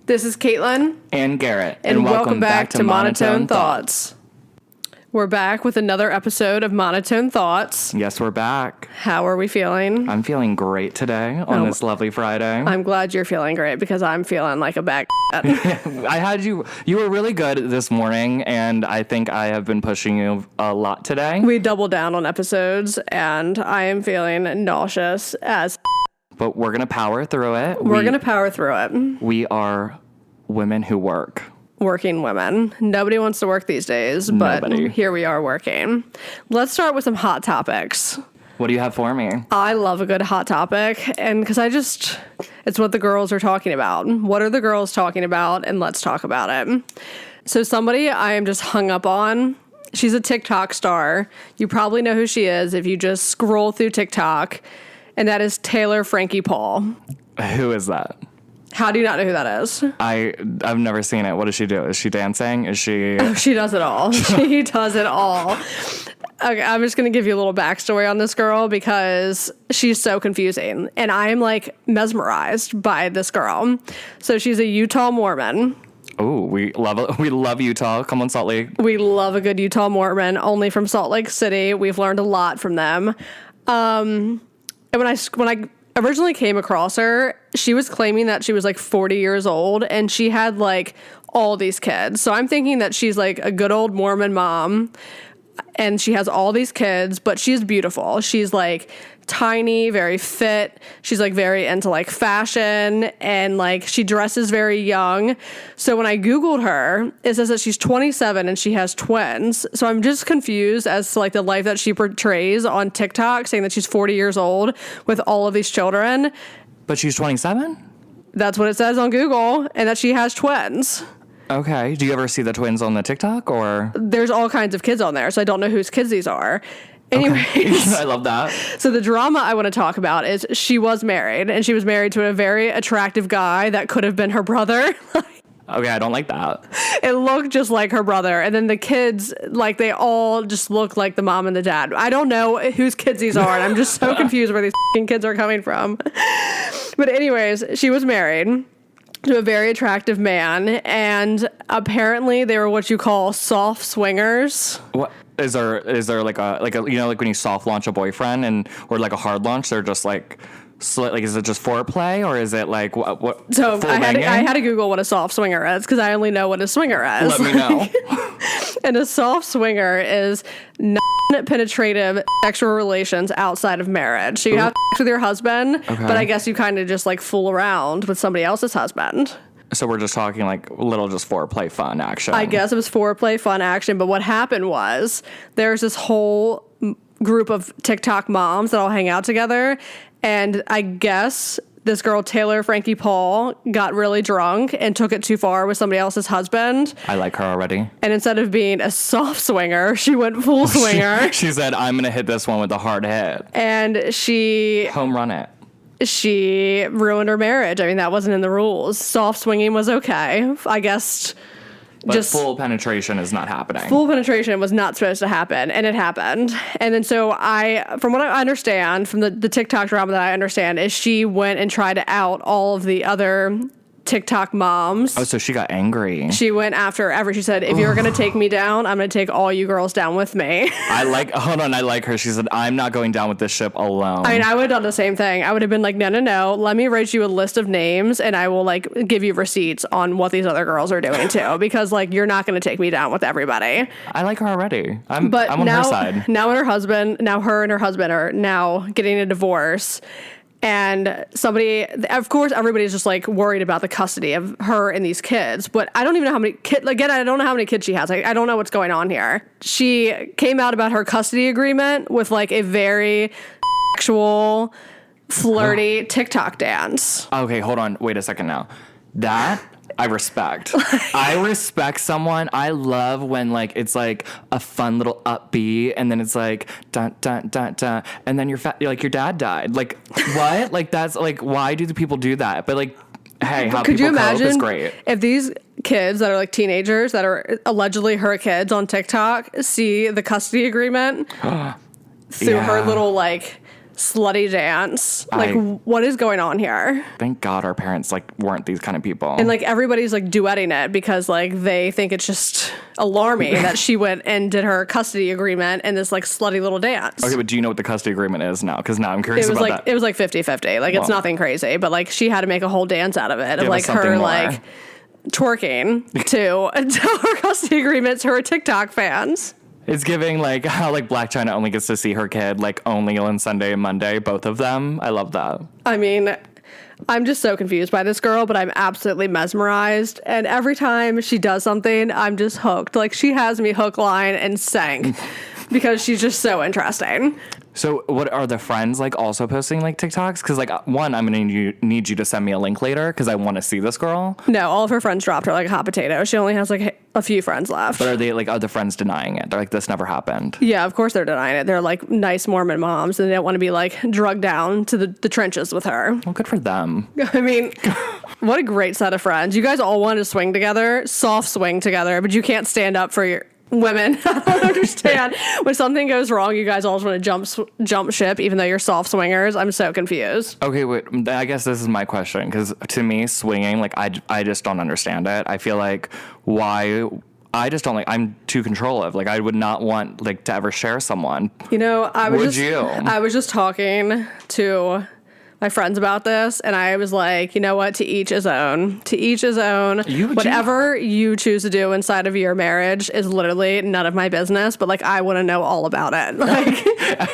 This is Katelyn. And Garret. And welcome back to Monotone Thoughts. We're back with another episode of Monotone Thoughts. Yes, we're back. How are we feeling? I'm feeling great today on this lovely Friday. I'm glad you're feeling great because I'm feeling like a bag. You were really good this morning, and I think I have been pushing you a lot today. We doubled down on episodes, and I am feeling nauseous as But we're going to power through it. We're going to power through it. We are women who work. Working women. Nobody wants to work these days, but Here we are working. Let's start with some hot topics. What do you have for me? I love a good hot topic, and because it's what the girls are talking about. What are the girls talking about? And let's talk about it. So somebody I am just hung up on, she's a TikTok star. You probably know who she is if you just scroll through TikTok, and that is Taylor Frankie Paul. Who is that? How do you not know who that is? I've never seen it. What does she do? Is she dancing? Is she... Oh, she does it all. She does it all. Okay, I'm just going to give you a little backstory on this girl because she's so confusing. And I am like mesmerized by this girl. So she's a Utah Mormon. Oh, we love Utah. Come on, Salt Lake. We love a good Utah Mormon, only from Salt Lake City. We've learned a lot from them. And when I originally came across her, she was claiming that she was like 40 years old and she had like all these kids. So I'm thinking that she's like a good old Mormon mom and she has all these kids, but she's beautiful. She's like tiny, very fit. She's like very into like fashion and like she dresses very young. So when I Googled her, it says that she's 27 and she has twins. So I'm just confused as to like the life that she portrays on TikTok, saying that she's 40 years old with all of these children. But she's 27? That's what it says on Google, and that she has twins. Okay. Do you ever see the twins on the TikTok or? There's all kinds of kids on there, so I don't know whose kids these are. Anyways, okay. I love that. So the drama I want to talk about is she was married, and she was married to a very attractive guy that could have been her brother. Okay, I don't like that. It looked just like her brother, and then the kids, like, they all just look like the mom and the dad. I don't know whose kids these are, and I'm just so confused where these kids are coming from. But anyways, she was married to a very attractive man, and apparently they were what you call soft swingers. What? Is there like a you know, like when you soft launch a boyfriend or like a hard launch, they're just like is it just foreplay or is it like what? So I had to Google what a soft swinger is because I only know what a swinger is. Let me know. And a soft swinger is non-penetrative sexual relations outside of marriage. So you have sex with your husband, but I guess you kind of just like fool around with somebody else's husband. So we're just talking like little just foreplay fun action. I guess it was foreplay fun action, but what happened was there's this whole group of TikTok moms that all hang out together, and I guess this girl, Taylor Frankie Paul, got really drunk and took it too far with somebody else's husband. I like her already. And instead of being a soft swinger, she went full swinger. She said, I'm going to hit this one with a hard hit. And she... home run it. She ruined her marriage. I mean, that wasn't in the rules. Soft swinging was okay, I guess. But just full penetration is not happening. Full penetration was not supposed to happen, and it happened. And then so from what I understand, from the TikTok drama that I understand, is she went and tried to out all of the other TikTok moms. Oh, so she got angry. She went after she said, if you're going to take me down, I'm going to take all you girls down with me. I like her. She said, I'm not going down with this ship alone. I mean, I would have done the same thing. I would have been like, no. Let me write you a list of names and I will like give you receipts on what these other girls are doing too. Because like, you're not going to take me down with everybody. I like her already. I'm on her side. Now her and her husband are now getting a divorce. And of course, everybody's just like worried about the custody of her and these kids. But I don't even know how many kids, again, I don't know how many kids she has. I don't know what's going on here. She came out about her custody agreement with like a very sexual, flirty TikTok dance. Okay, hold on. Wait a second now. That I respect. I respect someone. I love when like it's like a fun little upbeat and then it's like dun dun dun dun and then you're like your dad died. Like what? Like that's like why do the people do that? But like hey, how could you people imagine cope is great. If these kids that are like teenagers that are allegedly her kids on TikTok see the custody agreement through her little like slutty dance. Like, what is going on here? Thank God our parents like weren't these kind of people. And like everybody's like duetting it because like they think it's just alarming that she went and did her custody agreement in this like slutty little dance. Okay, but do you know what the custody agreement is now? Because now I'm curious It was about like that. it was like 50-50. Like it's nothing crazy, but like she had to make a whole dance out of it of like her more. like twerking to her custody agreement to her TikTok fans. It's giving like how like Black China only gets to see her kid like only on Sunday and Monday, both of them. I love that. I mean, I'm just so confused by this girl, but I'm absolutely mesmerized. And every time she does something, I'm just hooked. Like she has me hook, line, and sinker because she's just so interesting. So what are the friends like also posting like TikToks? Because like one, I'm gonna need you to send me a link later because I want to see this girl. No, all of her friends dropped her like a hot potato. She only has like a few friends left. But are the friends denying it? They're like, this never happened. Yeah, of course they're denying it. They're like nice Mormon moms and they don't want to be like drugged down to the trenches with her. Well, good for them. I mean, what a great set of friends. You guys all want to swing together, soft swing together, but you can't stand up for your women. I don't understand. When something goes wrong, you guys all just want to jump ship, even though you're soft swingers. I'm so confused. Okay, wait. I guess this is my question because to me, swinging, like I just don't understand it. I feel like why. I just don't like. I'm too controlling. Like I would not want like to ever share someone. You know, I was Would you? just talking to my friends about this, and I was like, you know what? To each his own. To each his own. Whatever you choose to do inside of your marriage is literally none of my business. But like, I want to know all about it. Like,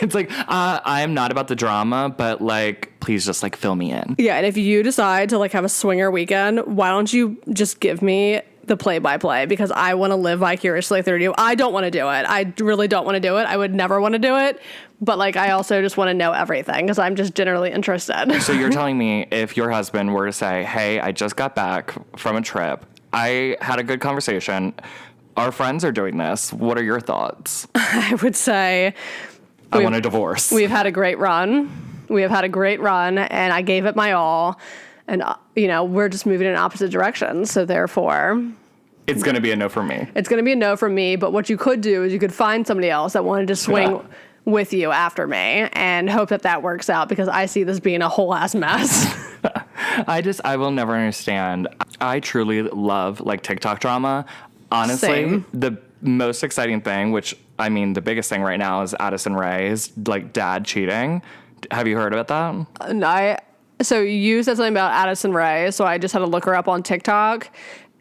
it's like I am not about the drama, but like, please just like fill me in. Yeah, and if you decide to like have a swinger weekend, why don't you just give me the play-by-play because I want to live vicariously through you. I don't want to do it. I really don't want to do it. I would never want to do it. But like, I also just want to know everything because I'm just generally interested. So you're telling me if your husband were to say, hey, I just got back from a trip. I had a good conversation. Our friends are doing this. What are your thoughts? I would say I want a divorce. We've had a great run. We have had a great run and I gave it my all. And, you know, we're just moving in opposite directions. So therefore, it's going to be a no for me. It's going to be a no from me. But what you could do is you could find somebody else that wanted to swing with you after me and hope that works out because I see this being a whole ass mess. I will never understand. I truly love like TikTok drama. Honestly, Same. The most exciting thing, which I mean, the biggest thing right now is Addison Rae's like dad cheating. Have you heard about that? So you said something about Addison Rae, so I just had to look her up on TikTok.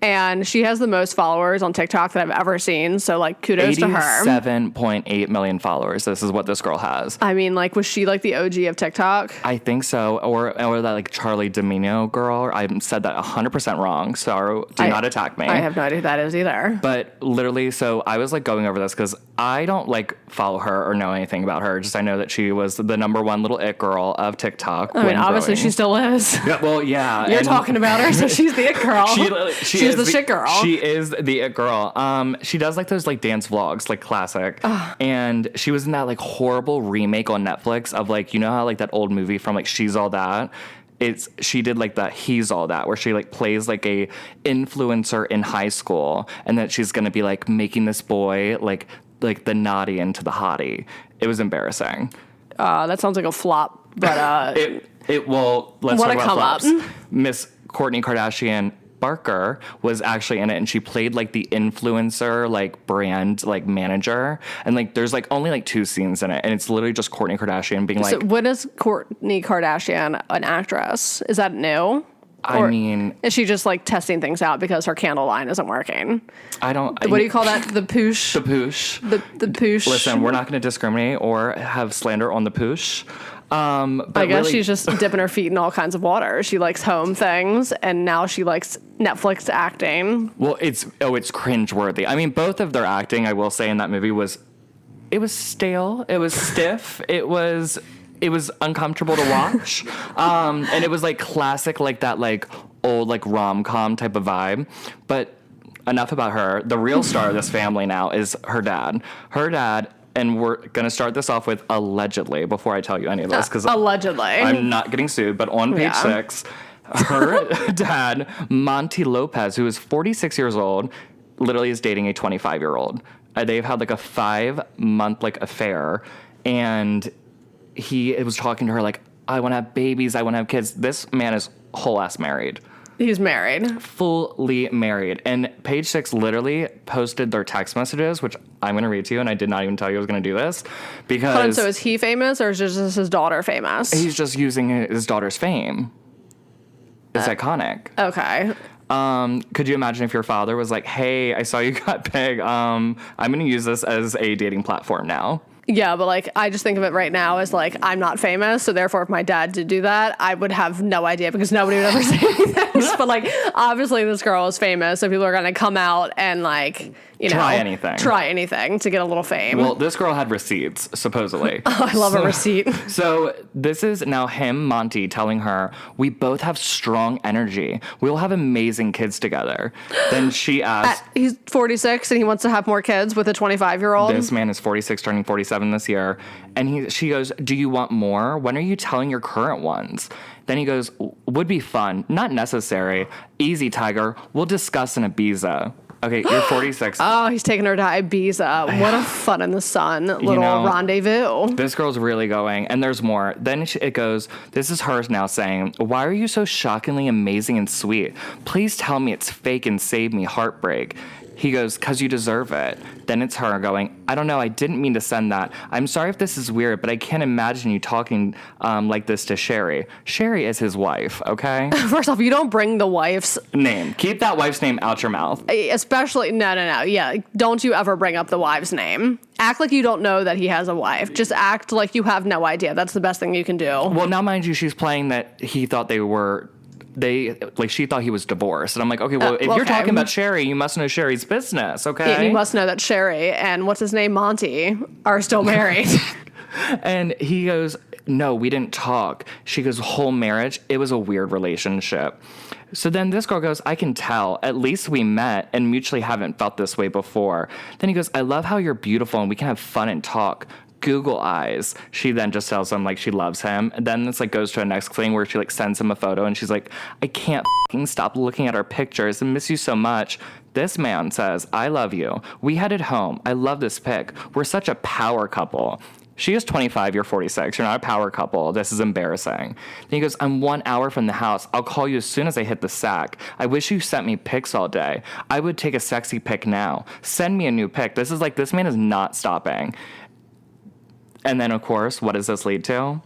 And she has the most followers on TikTok that I've ever seen. So, like, kudos to her. 87.8 million followers. This is what this girl has. I mean, like, was she, like, the OG of TikTok? I think so. Or that, like, Charlie D'Amelio girl. I said that 100% wrong. So do not attack me. I have no idea who that is either. But literally, so I was, like, going over this because I don't, like, follow her or know anything about her. Just I know that she was the number one little it girl of TikTok. I mean, obviously, she still is. Yeah, well, yeah. You're talking about her, so she's the it girl. She's the shit girl. She is the it girl. She does like those like dance vlogs, like classic. And she was in that like horrible remake on Netflix of like, you know how like that old movie from like She's All That? She did like that He's All That, where she like plays like a influencer in high school, and that she's gonna be like making this boy like the naughty into the hottie. It was embarrassing. That sounds like a flop, but let's talk about flops. Up. Miss Kourtney Kardashian Barker was actually in it, and she played like the influencer like brand like manager, and like there's like only like 2 scenes in it, and it's literally just Kourtney Kardashian being like, so when is Kourtney Kardashian an actress? Is that new? I mean, is she just like testing things out because her candle line isn't working? What do you call that? The poosh? The poosh. The poosh. Listen, we're not going to discriminate or have slander on the poosh. But I guess she's just dipping her feet in all kinds of water. She likes home things, and now she likes Netflix acting. Well, it's cringeworthy. I mean, both of their acting, I will say, in that movie was stale. It was stiff. It was uncomfortable to watch. And it was like classic, like that, like old, like rom-com type of vibe. But enough about her. The real star of this family now is her dad. And we're going to start this off with allegedly before I tell you any of this. Because allegedly. I'm not getting sued, but on page 6, her dad, Monty Lopez, who is 46 years old, literally is dating a 25-year-old. They've had like a 5-month like affair. And he was talking to her like, I want to have babies. I want to have kids. This man is whole ass married. He's married. Fully married. And Page Six literally posted their text messages, which I'm going to read to you, and I did not even tell you I was going to do this. Because So is he famous, or is just his daughter famous? he's just using his daughter's fame. It's iconic. Okay. Could you imagine if your father was like, hey, I saw you got big. I'm going to use this as a dating platform now. Yeah, but like I just think of it right now as like I'm not famous, so therefore if my dad did do that, I would have no idea because nobody would ever say anything. But like obviously this girl is famous, so people are gonna come out and like try anything to get a little fame. Well, this girl had receipts, supposedly. Oh, I love a receipt. So this is now him, Monty, telling her, we both have strong energy. We'll have amazing kids together. Then she asks... He's 46 and he wants to have more kids with a 25-year-old. This man is 46, turning 47 this year. And she goes, do you want more? When are you telling your current ones? Then he goes, would be fun. Not necessary. Easy, Tiger. We'll discuss in Ibiza. Okay, you're 46. Oh, he's taking her to Ibiza. What a fun in the sun little rendezvous. This girl's really going, and there's more. Then it goes, this is her now saying, why are you so shockingly amazing and sweet? Please tell me it's fake and save me heartbreak. He goes, because you deserve it. Then it's her going, I don't know, I didn't mean to send that. I'm sorry if this is weird, but I can't imagine you talking like this to Sherry. Sherry is his wife, okay? First off, you don't bring the wife's name. Keep that wife's name out your mouth. Especially, no. Yeah, don't you ever bring up the wife's name. Act like you don't know that he has a wife. Just act like you have no idea. That's the best thing you can do. Well, now mind you, she's playing that he thought she thought he was divorced. And I'm like, okay, well, if you're talking about Sherry, you must know Sherry's business, okay? Yeah, you must know that Sherry and what's his name, Monty, are still married. And he goes, no, we didn't talk. She goes, whole marriage, it was a weird relationship. So then this girl goes, I can tell. At least we met and mutually haven't felt this way before. Then he goes, I love how you're beautiful and we can have fun and talk. Google eyes. She then just tells him like she loves him. And then this like goes to a next thing where she like sends him a photo and she's like, I can't stop looking at our pictures and miss you so much. This man says, I love you. We headed home. I love this pic. We're such a power couple. She is 25, you're 46. You're not a power couple. This is embarrassing. Then he goes, I'm 1 hour from the house. I'll call you as soon as I hit the sack. I wish you sent me pics all day. I would take a sexy pic now. Send me a new pic. This man is not stopping. And then, of course, what does this lead to?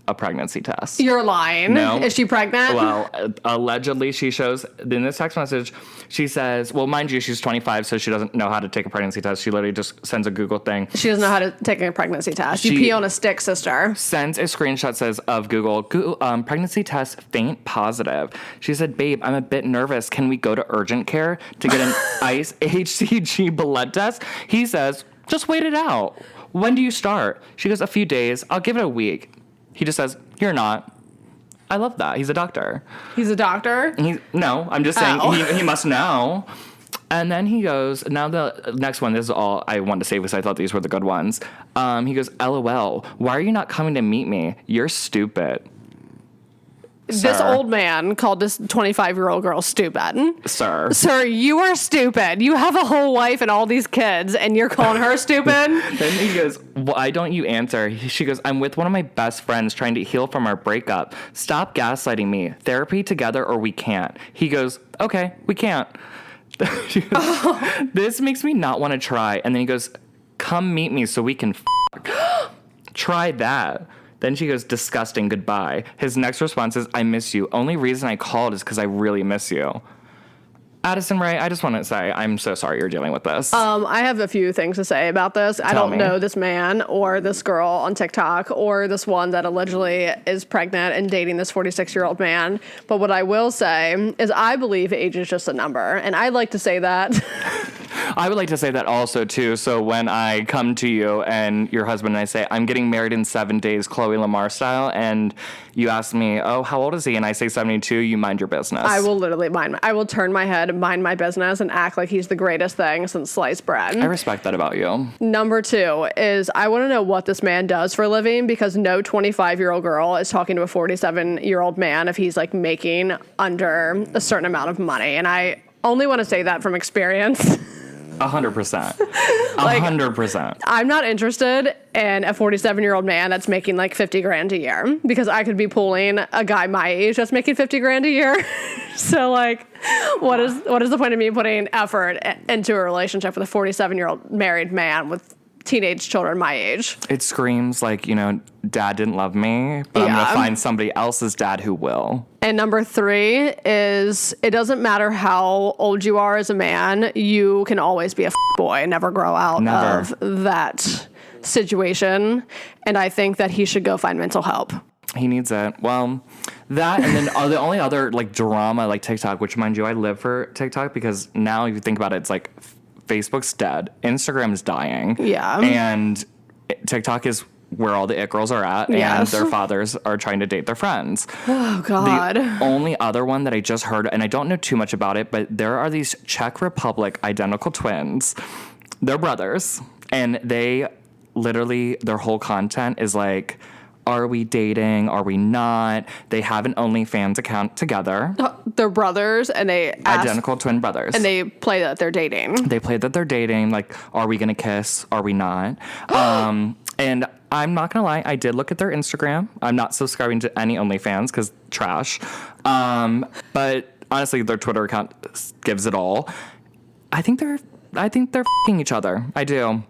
A pregnancy test. You're lying. No. Is she pregnant? Well, allegedly she shows, in this text message, she says, well, mind you, she's 25, so she doesn't know how to take a pregnancy test. She literally just sends a Google thing. She doesn't know how to take a pregnancy test. You pee on a stick, sister. Sends a screenshot, says, of Google, pregnancy test faint positive. She said, babe, I'm a bit nervous. Can we go to urgent care to get an ICE HCG blood test? He says, just wait it out. When do you start? She goes, a few days. I'll give it a week. He just says, you're not. I love that. He's a doctor. He's a doctor? No, I'm just saying he must know. And then he goes, now the next one, this is all I wanted to say because I thought these were the good ones. He goes, LOL, why are you not coming to meet me? You're stupid. This old man called this 25-year-old girl stupid. Sir, you are stupid. You have a whole wife and all these kids, and you're calling her stupid? Then he goes, why don't you answer? She goes, I'm with one of my best friends trying to heal from our breakup. Stop gaslighting me. Therapy together or we can't. He goes, okay, we can't. She goes, this makes me not want to try. And then he goes, come meet me so we can try that. Then she goes, disgusting, goodbye. His next response is, I miss you. Only reason I called is because I really miss you. Addison Rae, I just want to say, I'm so sorry you're dealing with this. I have a few things to say about this. I don't know this man or this girl on TikTok or this one that allegedly is pregnant and dating this 46-year-old man. But what I will say is I believe age is just a number. And I'd like to say that. I would like to say that also, too. So when I come to you and your husband and I say, I'm getting married in 7 days, Chloe Lamar style, and you ask me, oh, how old is he? And I say 72, you mind your business. I will literally I will turn my head, mind my business, and act like he's the greatest thing since sliced bread. I respect that about you. Number 2 is I want to know what this man does for a living because no 25-year-old girl is talking to a 47-year-old man if he's like making under a certain amount of money. And I only want to say that from experience. 100%. Like, 100%. I'm not interested in a 47-year-old man that's making like 50 grand a year, because I could be pulling a guy my age that's making 50 grand a year. So like, what is the point of me putting effort into a relationship with a 47-year-old married man with teenage children my age? It screams like, dad didn't love me, but I'm going to find somebody else's dad who will. And number 3 is, it doesn't matter how old you are as a man, you can always be a boy and never grow out of that situation. And I think that he should go find mental help. He needs it. Well, that, and then the only other like drama, like TikTok, which mind you, I live for TikTok, because now if you think about it, it's like Facebook's dead, Instagram's dying. Yeah. And TikTok is where all the it girls are at, and their fathers are trying to date their friends. Oh, God. The only other one that I just heard, and I don't know too much about it, but there are these Czech Republic identical twins. They're brothers, and they literally, their whole content is like, are we dating? Are we not? They have an OnlyFans account together. They're brothers, and identical twin brothers. And they play that they're dating. They play that they're dating. Like, are we going to kiss? Are we not? And I'm not going to lie. I did look at their Instagram. I'm not subscribing to any OnlyFans because trash. But honestly, their Twitter account gives it all. I think they're f***ing each other. I do.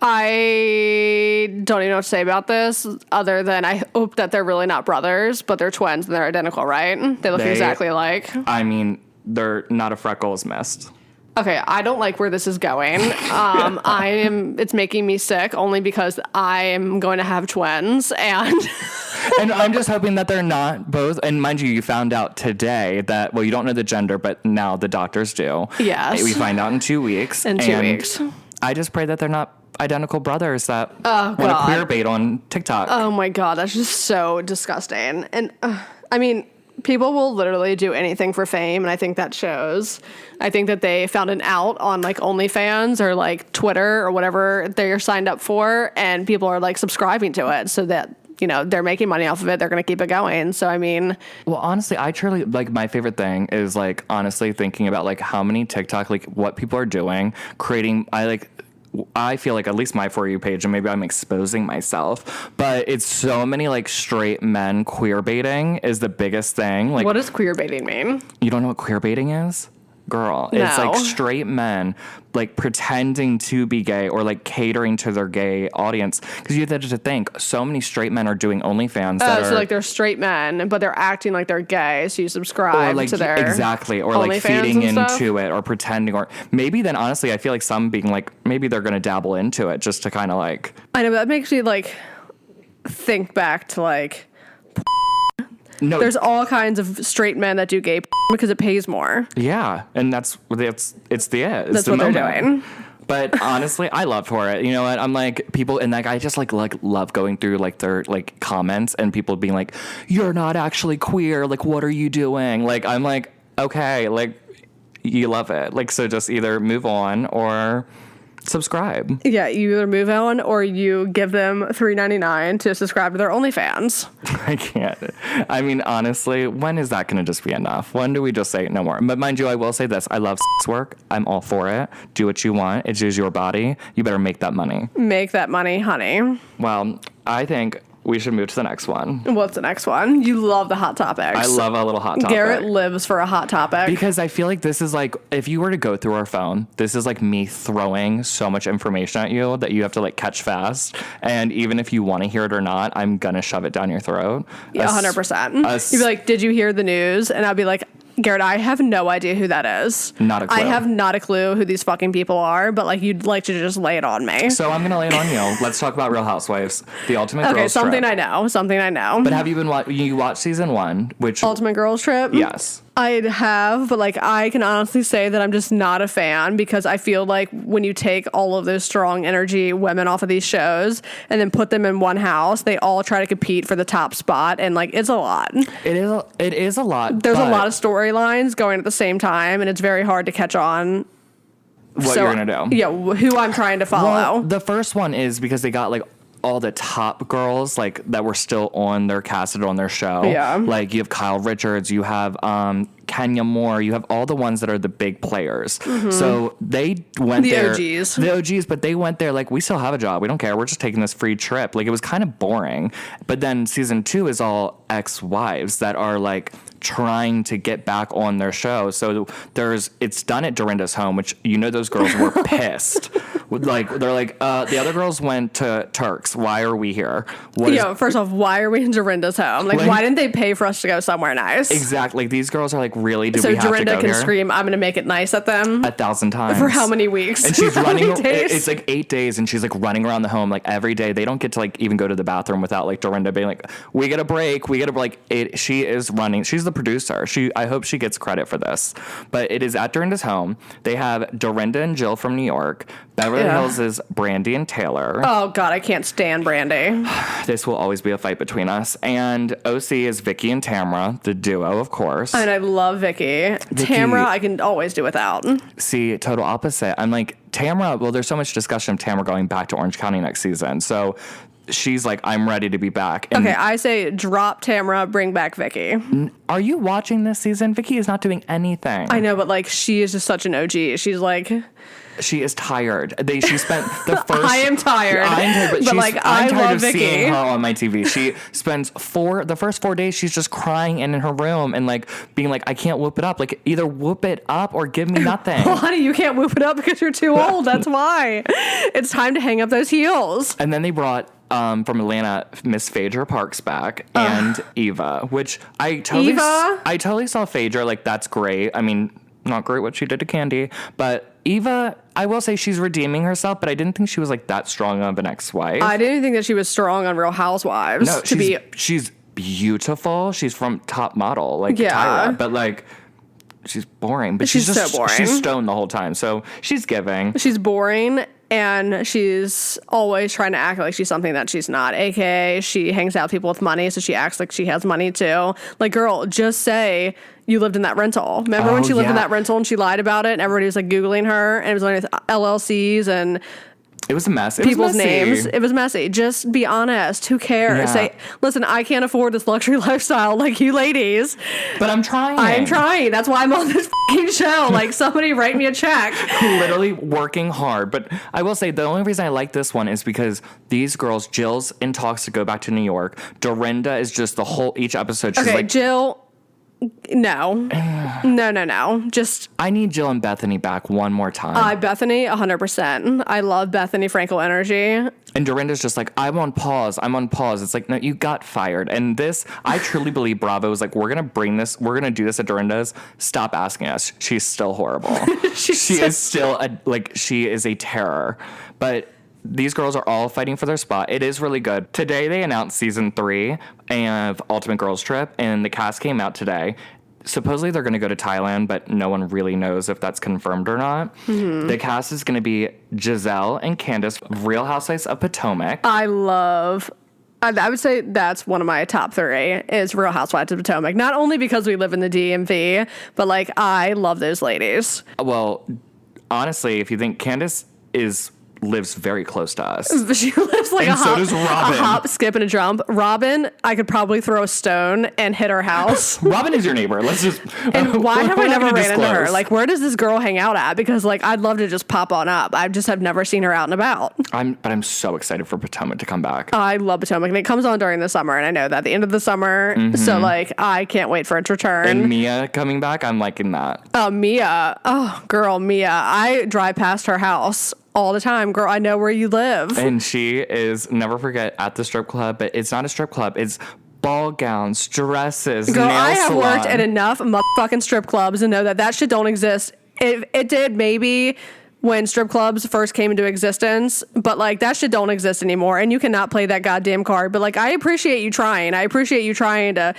I don't even know what to say about this, other than I hope that they're really not brothers, but they're twins and they're identical, right? They look exactly alike. I mean, they're not a freckle is missed. Okay, I don't like where this is going. It's making me sick only because I am going to have twins, and and I'm just hoping that they're not both. And mind you found out today that, well, you don't know the gender, but now the doctors do. Yes. We find out in 2 weeks. In 2 weeks. I just pray that they're not identical brothers that want to queer bait on TikTok. Oh my God, that's just so disgusting. And I mean, people will literally do anything for fame, and I think that shows. I think that they found an out on like OnlyFans or like Twitter or whatever they're signed up for, and people are like subscribing to it, so that they're making money off of it. They're going to keep it going. So I mean, well, honestly, I truly like, my favorite thing is like honestly thinking about like how many TikTok, like what people are doing, creating. I feel like at least my For You page, and maybe I'm exposing myself, but it's so many like straight men queer baiting is the biggest thing. Like, what does queer baiting mean? You don't know what queer baiting is? Girl, no. It's like straight men like pretending to be gay or like catering to their gay audience. Because you have to think, so many straight men are doing OnlyFans. So like they're straight men, but they're acting like they're gay. So you subscribe to their exactly, or like feeding into it or pretending, or maybe then honestly, I feel like some being like maybe they're gonna dabble into it just to kind of like. I know, but that makes me like think back to like. No, there's all kinds of straight men that do gay because it pays more. Yeah, and it's the That's the what moment. they're doing. But honestly, I love for it. You know what? I'm like, people, and like I just like love going through like their like comments and people being like, "You're not actually queer. Like, what are you doing?" Like, I'm like, okay, like you love it. Like, so just either move on or subscribe. Yeah, you either move on or you give them $3.99 to subscribe to their OnlyFans. I can't. I mean, honestly, when is that going to just be enough? When do we just say no more? But mind you, I will say this. I love sex work. I'm all for it. Do what you want. It is your body. You better make that money. Make that money, honey. Well, I think we should move to the next one. What's the next one? You love the hot topics. I love a little hot topic. Garrett lives for a hot topic. Because I feel like this is like, if you were to go through our phone, this is like me throwing so much information at you that you have to like catch fast. And even if you want to hear it or not, I'm going to shove it down your throat. Yeah, 100%. You'd be like, did you hear the news? And I'd be like, Garrett, I have no idea who that is. Not a clue. I have not a clue who these fucking people are, but like you'd like to just lay it on me. So I'm going to lay it on you. Let's talk about Real Housewives, the Ultimate Girls Trip. Okay, something I know. But have you been you watched season 1, which Ultimate Girls Trip? Yes. I have, but like I can honestly say that I'm just not a fan, because I feel like when you take all of those strong energy women off of these shows and then put them in one house, they all try to compete for the top spot, and like it's a lot. It is a lot. There's a lot of storylines going at the same time, and it's very hard to catch on what you're gonna do. Yeah, who I'm trying to follow. Well, the first one is because they got like all the top girls that were still on their casted on their show. Yeah. Like you have Kyle Richards, you have Katelyn, Kenya Moore. You have all the ones that are the big players. So they went there. The OGs, but they went there like, we still have a job. We don't care. We're just taking this free trip. Like, it was kind of boring. But then season 2 is all ex-wives that are like trying to get back on their show. So it's done at Dorinda's home, which, those girls were pissed. Like, they're like, the other girls went to Turks. Why are we here? First off, why are we in Dorinda's home? Like, why didn't they pay for us to go somewhere nice? Exactly. Like, these girls are like, really? Do we have Dorinda to go can here? scream, I'm going to make it nice at them 1,000 times. for how many weeks? And she's running. Days? It's like 8 days, and she's like running around the home like every day. They don't get to like even go to the bathroom without like Dorinda being like, we get a break. We get a like. She is running. She's the producer. I hope she gets credit for this. But it is at Dorinda's home. They have Dorinda and Jill from New York. Beverly Hills is Brandy and Taylor. Oh God, I can't stand Brandy. This will always be a fight between us. And OC is Vicky and Tamra, the duo, of course. And I love Vicky. Tamra, I can always do without. See, total opposite. I'm like, Tamra, well, there's so much discussion of Tamra going back to Orange County next season. So she's like, I'm ready to be back. And okay, I say drop Tamra, bring back Vicky. Are you watching this season? Vicky is not doing anything. I know, but like, she is just such an OG. She's like... She is tired. She spent the first... I am tired. I'm tired, but I'm tired of Vicky. seeing her on my TV. She spends the first 4 days, she's just crying in her room and like being like, I can't whoop it up. Like, either whoop it up or give me nothing. Well, honey, you can't whoop it up because you're too old. That's why. It's time to hang up those heels. And then they brought... from Atlanta, Miss Phaedra Parks back and Eva, which I totally saw Phaedra, like, that's great. I mean, not great what she did to Candy, but Eva, I will say she's redeeming herself, but I didn't think she was like that strong of an ex-wife. I didn't think that she was strong on Real Housewives. No, she's beautiful. She's from Top Model, like Tyra, but like she's boring. But she's just so boring. She's stoned the whole time, so she's giving. She's boring. And she's always trying to act like she's something that she's not. AKA, she hangs out with people with money, so she acts like she has money too. Like, girl, just say you lived in that rental. Remember when she lived in that rental and she lied about it and everybody was like Googling her and it was on LLCs and... It was a mess. People's names. It was messy. Just be honest. Who cares? Yeah. Say, listen, I can't afford this luxury lifestyle like you ladies. But I'm trying. I'm trying. That's why I'm on this f***ing show. Like, somebody write me a check. Literally working hard. But I will say, the only reason I like this one is because these girls, Jill's in talks to go back to New York. Dorinda is just each episode. She's like, Jill... No. Just... I need Jill and Bethany back one more time. Bethany, 100%. I love Bethany Frankel energy. And Dorinda's just like, I'm on pause. It's like, no, you got fired. And this, I truly believe Bravo was like, we're going to do this at Dorinda's. Stop asking us. She's still horrible. She is a terror. But... these girls are all fighting for their spot. It is really good. Today they announced season 3 of Ultimate Girls Trip, and the cast came out today. Supposedly they're going to go to Thailand, but no one really knows if that's confirmed or not. Mm-hmm. The cast is going to be Giselle and Candace, Real Housewives of Potomac. I would say that's one of my top 3 is Real Housewives of Potomac. Not only because we live in the DMV, but like I love those ladies. Well, honestly, if you think Candace lives very close to us. She lives like and so does Robin. A hop, skip, and a jump. Robin, I could probably throw a stone and hit her house. Robin is your neighbor. Let's just... And why have I never ran into her? Like, where does this girl hang out at? Because, like, I'd love to just pop on up. I just have never seen her out and about. I'm so excited for Potomac to come back. I love Potomac, and it comes on during the summer, and I know that at the end of the summer. Mm-hmm. So, like, I can't wait for it to return. And Mia coming back, I'm liking that. Mia. Oh, girl, Mia. I drive past her house all the time. Girl, I know where you live. And she is, never forget, at the strip club, but it's not a strip club. It's ball gowns, dresses, girl, nail I have salon. worked at enough motherfucking strip clubs to know that shit don't exist. It did maybe when strip clubs first came into existence, but like that shit don't exist anymore, and you cannot play that goddamn card. But like, I appreciate you trying. I appreciate you trying to...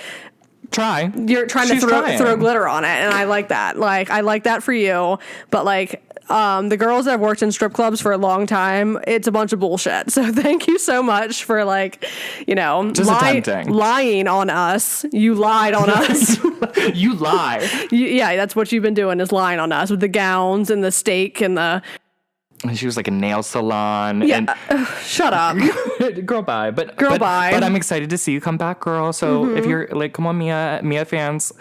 Try. You're trying to throw glitter on it, and I like that. Like, I like that for you, but like... the girls that have worked in strip clubs for a long time, it's a bunch of bullshit. So thank you so much for like, just lying on us. You lied on us. You lie. Yeah, that's what you've been doing is lying on us with the gowns and the steak and the... And she was like a nail salon. Yeah, shut up. Girl, bye. But bye. But I'm excited to see you come back, girl. So if you're like, come on, Mia fans...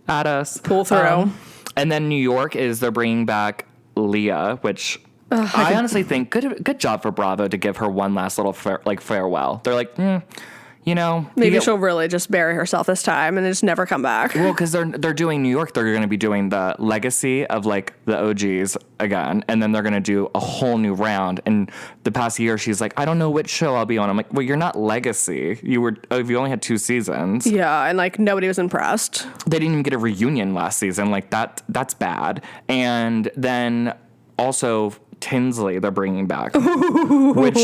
at us. Pull through. And then New York they're bringing back Leah, which I honestly think good job for Bravo to give her one last little farewell. They're like, maybe she'll really just bury herself this time and just never come back. Well, because they're doing New York, they're going to be doing the legacy of like the OGs again, and then they're going to do a whole new round. And the past year, she's like, I don't know which show I'll be on. I'm like, well, you're not legacy. You only had 2 seasons. Yeah, and like nobody was impressed. They didn't even get a reunion last season. Like that's bad. And then also Tinsley they're bringing back, which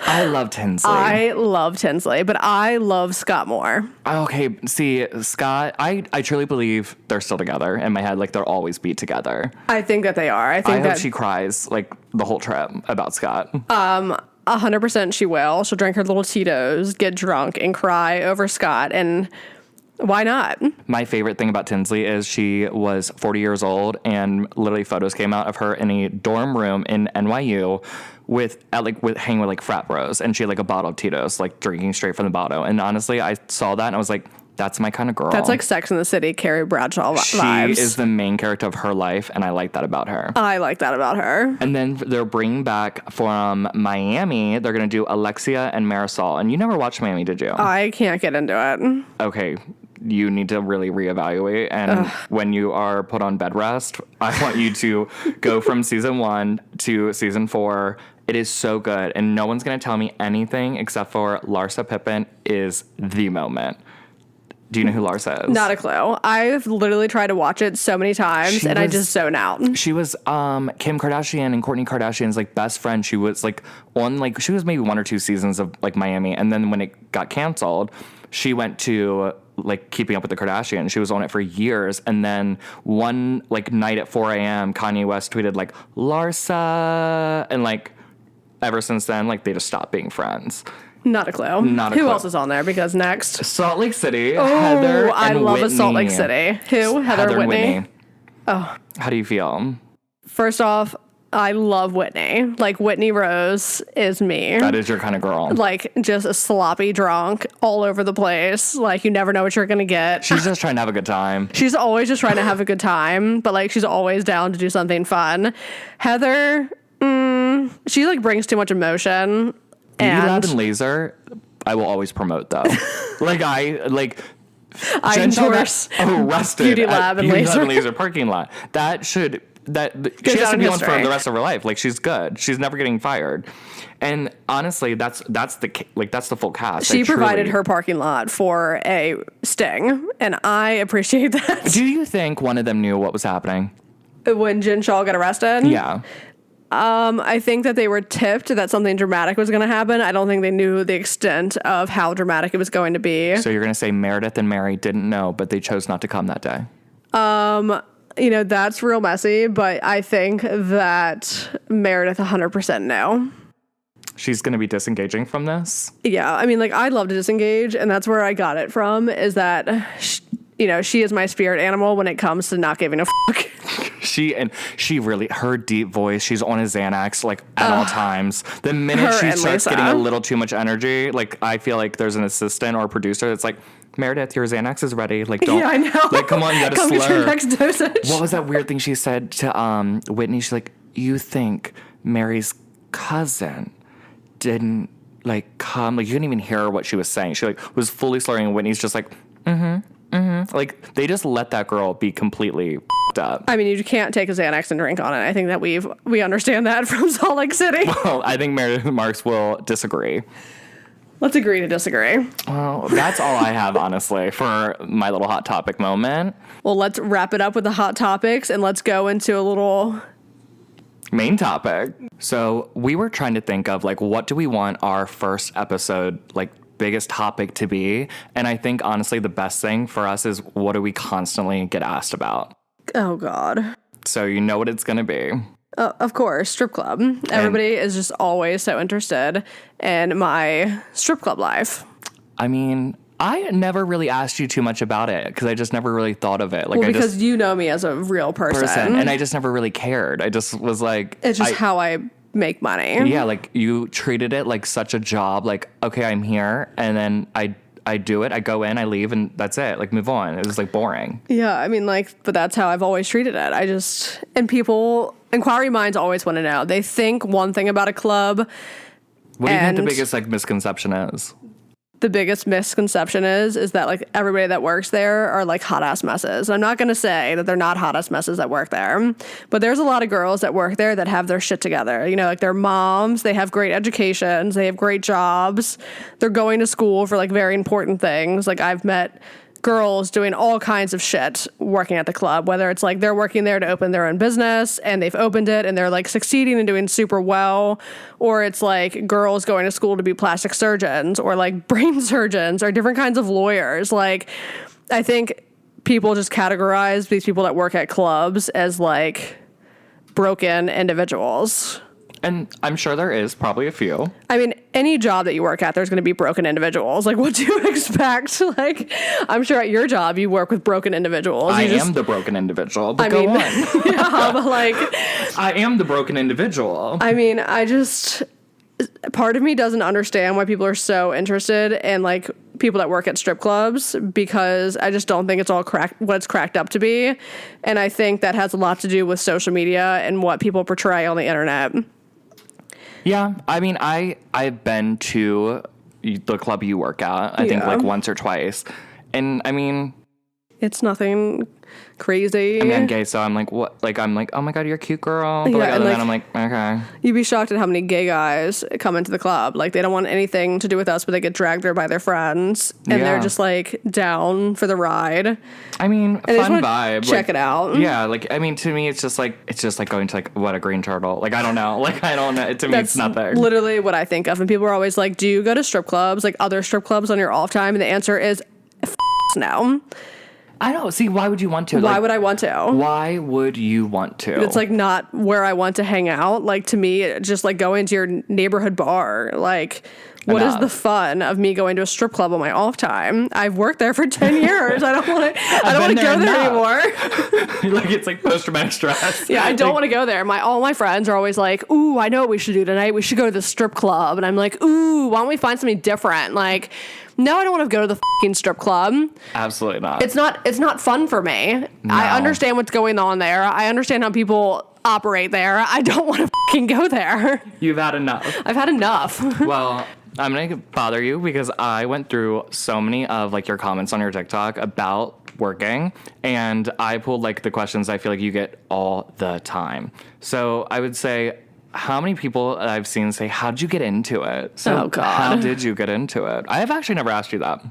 I love Tinsley. I love Tinsley, but I love Scott more. Okay, see, Scott, I truly believe they're still together in my head. Like, they'll always be together. I think that they are. I hope she cries, like, the whole trip about Scott. 100% she will. She'll drink her little Tito's, get drunk, and cry over Scott, and why not? My favorite thing about Tinsley is she was 40 years old, and literally photos came out of her in a dorm room in NYU hanging with like frat bros, and she had like a bottle of Tito's, like drinking straight from the bottle. And honestly, I saw that and I was like, that's my kind of girl. That's like Sex in the City, Carrie Bradshaw vibes. She is the main character of her life, and I like that about her. I like that about her. And then they're bringing back from Miami, they're going to do Alexia and Marisol. And you never watched Miami, did you? I can't get into it. Okay. You need to really reevaluate. And when you are put on bed rest, I want you to go from season 1 to season 4. It is so good. And no one's going to tell me anything except for Larsa Pippen is the moment. Do you know who Larsa is? Not a clue. I've literally tried to watch it so many times, I just zone out. She was Kim Kardashian and Kourtney Kardashian's like best friend. She was like on like she was maybe 1 or 2 seasons of like Miami, and then when it got canceled, she went to like Keeping Up with the Kardashians. She was on it for years, and then one like night at 4 a.m., Kanye West tweeted like Larsa, and like ever since then, like they just stopped being friends. Not a clue. Who else is on there? Because next, Salt Lake City, Heather and I love Whitney. A Salt Lake City. Who? Heather Whitney. Oh, how do you feel? First off, I love Whitney. Like, Whitney Rose is me. That is your kind of girl. Like, just a sloppy drunk all over the place. Like, you never know what you're going to get. She's just trying to have a good time. She's always just trying to have a good time, but, like, she's always down to do something fun. Heather, she, like, brings too much emotion. Beauty Lab and Laser, I will always promote, though. I endorse arrested Beauty Lab and Laser parking lot. She has to be on for the rest of her life. Like, she's good. She's never getting fired. And honestly, that's the full cast. She provided her parking lot for a sting, and I appreciate that. Do you think one of them knew what was happening when Jen Shaw got arrested? Yeah. I think that they were tipped that something dramatic was going to happen. I don't think they knew the extent of how dramatic it was going to be. So you're going to say Meredith and Mary didn't know, but they chose not to come that day. That's real messy, but I think that Meredith 100% know. She's going to be disengaging from this? Yeah, I mean, like, I'd love to disengage, and that's where I got it from, is that, she is my spirit animal when it comes to not giving a fuck. She really, her deep voice, she's on a Xanax, like, at all times. The minute she starts getting a little too much energy, like, I feel like there's an assistant or a producer that's like, Meredith, your Xanax is ready. Like, don't. Yeah, I know. Like, come on, you gotta slur. Get your next dosage. What was that weird thing she said to Whitney? She's like, you think Mary's cousin didn't, like, come? Like, you couldn't even hear what she was saying. She, like, was fully slurring, and Whitney's just like, Like, they just let that girl be completely f***ed up. I mean, you can't take a Xanax and drink on it. I think that we understand that from Salt Lake City. Well, I think Meredith Marks will disagree. Let's agree to disagree. Well, that's all I have, honestly, for my little hot topic moment. Well, let's wrap it up with the hot topics, and let's go into a little main topic. So we were trying to think of, like, what do we want our first episode, like, biggest topic to be? And I think, honestly, the best thing for us is, what do we constantly get asked about? Oh, God. So you know what it's going to be. Of course, strip club. Everybody is just always so interested in my strip club life. I mean, I never really asked you too much about it because I just never really thought of it. Like, well, because you know me as a real person. And I just never really cared. I just was like... It's just how I make money. Yeah, like, you treated it like such a job. Like, okay, I'm here. And then I I do it, I go in, I leave, and that's it. Like, move on. It was like boring. Yeah, I mean, like, but that's how I've always treated it. And people, inquiry minds always want to know. They think one thing about a club. What do you think the biggest like misconception is? The biggest misconception is that like everybody that works there are like hot ass messes. I'm not going to say that they're not hot ass messes that work there, but there's a lot of girls that work there that have their shit together. You know, like they're moms, they have great educations, they have great jobs, they're going to school for like very important things. Like I've met girls doing all kinds of shit working at the club, whether it's like they're working there to open their own business and they've opened it and they're like succeeding and doing super well, or it's like girls going to school to be plastic surgeons or like brain surgeons or different kinds of lawyers. Like I think people just categorize these people that work at clubs as like broken individuals. And I'm sure there is probably a few. I mean, any job that you work at, there's going to be broken individuals. Like, what do you expect? Like, I'm sure at your job, you work with broken individuals. I am the broken individual, but go on. Yeah, but like... I am the broken individual. I mean, part of me doesn't understand why people are so interested in, like, people that work at strip clubs, because I just don't think it's all what it's cracked up to be. And I think that has a lot to do with social media and what people portray on the internet. Yeah, I mean, I've been to the club you work at, I think like once or twice. And I mean... It's nothing crazy. I mean, I'm gay, so I'm like, what? Like, I'm like, oh my God, you're a cute girl. But like, other than that, I'm like, okay. You'd be shocked at how many gay guys come into the club. Like, they don't want anything to do with us, but they get dragged there by their friends. And they're just like down for the ride. I mean, fun vibe. Check it out. Yeah, like, I mean, to me, it's just like going to like, what, a green turtle? Like, I don't know. Like, I don't know. To me, it's nothing. Literally what I think of. And people are always like, do you go to strip clubs, like other strip clubs on your off time? And the answer is no. I don't see. Why would you want to? Why would I want to? Why would you want to? It's like not where I want to hang out. Like to me, just like going to your neighborhood bar. Like, what is the fun of me going to a strip club on my off time? I've worked there for 10 years. I don't want to. I don't want to go there anymore. Like it's like post-traumatic stress. Yeah, I don't want to go there. All my friends are always like, "Ooh, I know what we should do tonight. We should go to the strip club." And I'm like, "Ooh, why don't we find something different?" Like. No, I don't want to go to the fucking strip club. Absolutely not. It's not fun for me. No. I understand what's going on there. I understand how people operate there. I don't want to fucking go there. You've had enough. I've had enough. Well, I'm going to bother you because I went through so many of like your comments on your TikTok about working, and I pulled like the questions I feel like you get all the time. So I would say, how many people I've seen say, how'd you get into it? So oh, God. How did you get into it? I have actually never asked you that.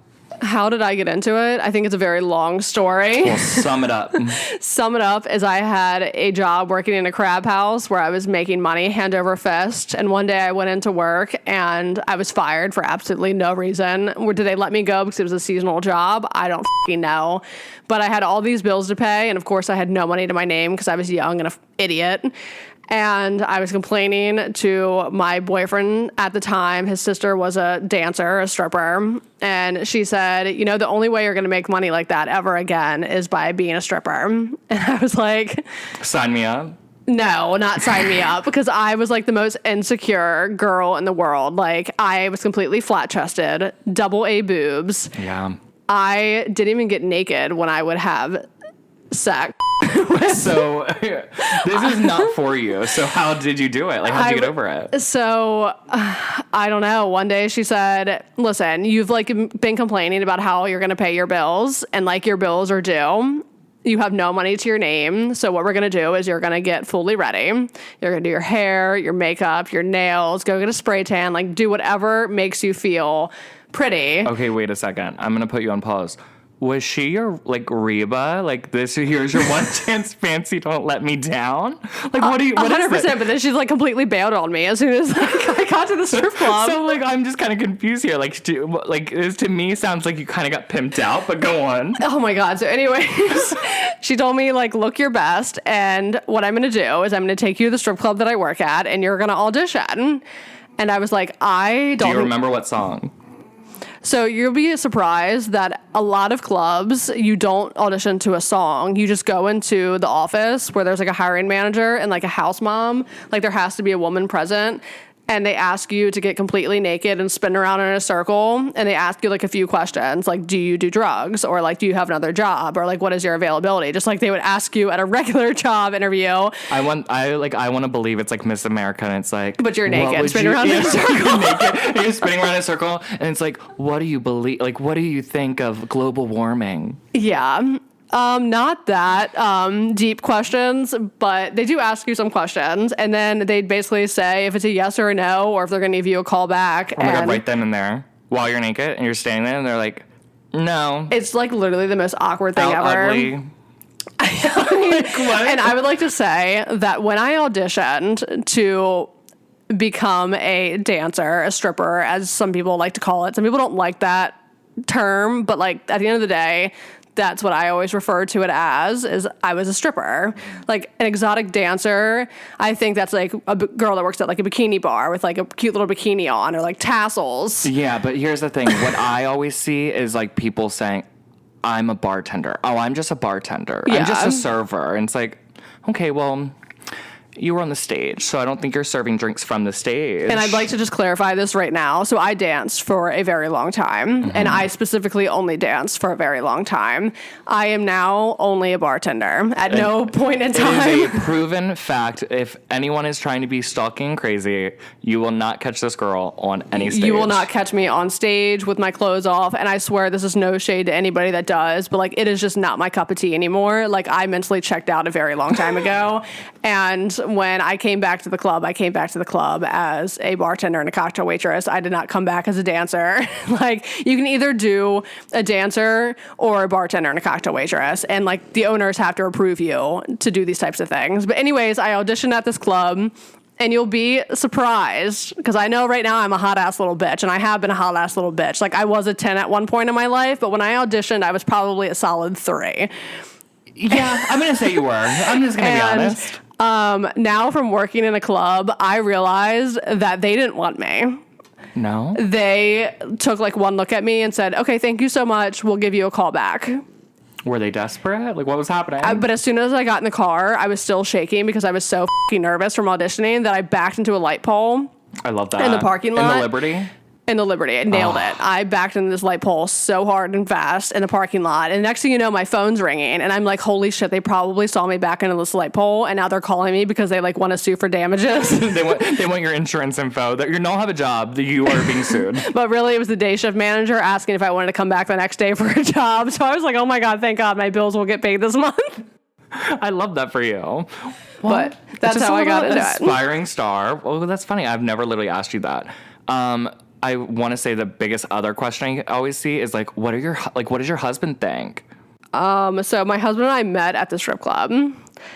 How did I get into it? I think it's a very long story. Well, sum it up. Sum it up is I had a job working in a crab house where I was making money hand over fist. And one day I went into work and I was fired for absolutely no reason. Did they let me go because it was a seasonal job? I don't fucking know. But I had all these bills to pay. And of course I had no money to my name because I was young and an idiot. And I was complaining to my boyfriend at the time. His sister was a dancer, a stripper. And she said, you know, the only way you're going to make money like that ever again is by being a stripper. And I was like... Sign me up. No, not sign me up, because I was like the most insecure girl in the world. Like, I was completely flat-chested, double A boobs. Yeah. I didn't even get naked when I would have sex. So this is not for you. So how did you do it? Like, how'd you get over it? So I don't know. One day she said, listen, you've like been complaining about how you're going to pay your bills and like your bills are due. You have no money to your name. So what we're going to do is you're going to get fully ready. You're going to do your hair, your makeup, your nails, go get a spray tan, like do whatever makes you feel pretty. Okay, wait a second. I'm going to put you on pause. Was she your, like, Reba? Like, here's your one chance, fancy, don't let me down? Like, what 100%, is it? but then she's, like, completely bailed on me as soon as like, I got to the strip club. So, like, I'm just kind of confused here. Like, this to me sounds like you kind of got pimped out, but go on. Oh, my God. So, anyways, she told me, like, look your best, and what I'm going to do is I'm going to take you to the strip club that I work at, and you're going to audition. And I was like, I don't... Do you remember what song? So you'll be surprised that a lot of clubs, you don't audition to a song. You just go into the office where there's like a hiring manager and like a house mom. Like there has to be a woman present. and they ask you to get completely naked and spin around in a circle, and they ask you like a few questions, like, do you do drugs, or like, do you have another job, or like, what is your availability, just like they would ask you at a regular job interview. I want to believe it's like Miss America, and it's like, but you're naked, spinning around in a circle. You're naked, and you're spinning around in a circle, and it's like, what do you believe, like, what do you think of global warming? Yeah. Not that deep questions, but they do ask you some questions, and then they'd basically say if it's a yes or a no, or if they're going to give you a call back. Oh my God, right then and there, while you're naked and you're standing there, and they're like, no. It's like literally the most awkward thing ever. Ugly. Like, what? And I would like to say that when I auditioned to become a dancer, a stripper, as some people like to call it, some people don't like that term, but like at the end of the day, that's what I always refer to it as, is I was a stripper. Like an exotic dancer, I think that's like a girl that works at like a bikini bar with like a cute little bikini on, or like tassels. Yeah, but here's the thing. What I always see is like people saying, I'm a bartender. Oh, I'm just a bartender. Yeah. I'm just a server. And it's like, okay, well, you were on the stage, so I don't think you're serving drinks from the stage. And I'd like to just clarify this right now. So I danced for a very long time, and I specifically only danced for a very long time. I am now only a bartender at no point in time. It is a proven fact. If anyone is trying to be stalking crazy, you will not catch this girl on any stage. You will not catch me on stage with my clothes off, and I swear this is no shade to anybody that does, but like it is just not my cup of tea anymore. Like I mentally checked out a very long time ago, and when I came back to the club, I came back to the club as a bartender and a cocktail waitress. I did not come back as a dancer. Like, you can either do a dancer or a bartender and a cocktail waitress, and like the owners have to approve you to do these types of things. But anyways, I auditioned at this club, and you'll be surprised, because I know right now I'm a hot-ass little bitch, and I have been a hot-ass little bitch. Like, I was a 10 at one point in my life, but when I auditioned, I was probably a solid 3. Yeah, I'm going to say you were. I'm just going to be honest. Now from working in a club, I realized that they didn't want me. No? They took like one look at me and said, okay, thank you so much. We'll give you a call back. Were they desperate? Like, what was happening? But as soon as I got in the car, I was still shaking because I was so nervous from auditioning that I backed into a light pole. I love that. In the parking lot. In the Liberty? In the Liberty. I nailed it. I backed into this light pole so hard and fast in the parking lot. And next thing you know, my phone's ringing. And I'm like, holy shit, they probably saw me back into this light pole. And now they're calling me because they like want to sue for damages. they want your insurance info. That you don't have a job, that you are being sued. But really, it was the day shift manager asking if I wanted to come back the next day for a job. So I was like, oh my God, thank God my bills will get paid this month. I love that for you. Well, but that's how I got into it. Aspiring star. Oh, that's funny. I've never literally asked you that. I want to say the biggest other question I always see is like, what does your husband think? So my husband and I met at the strip club.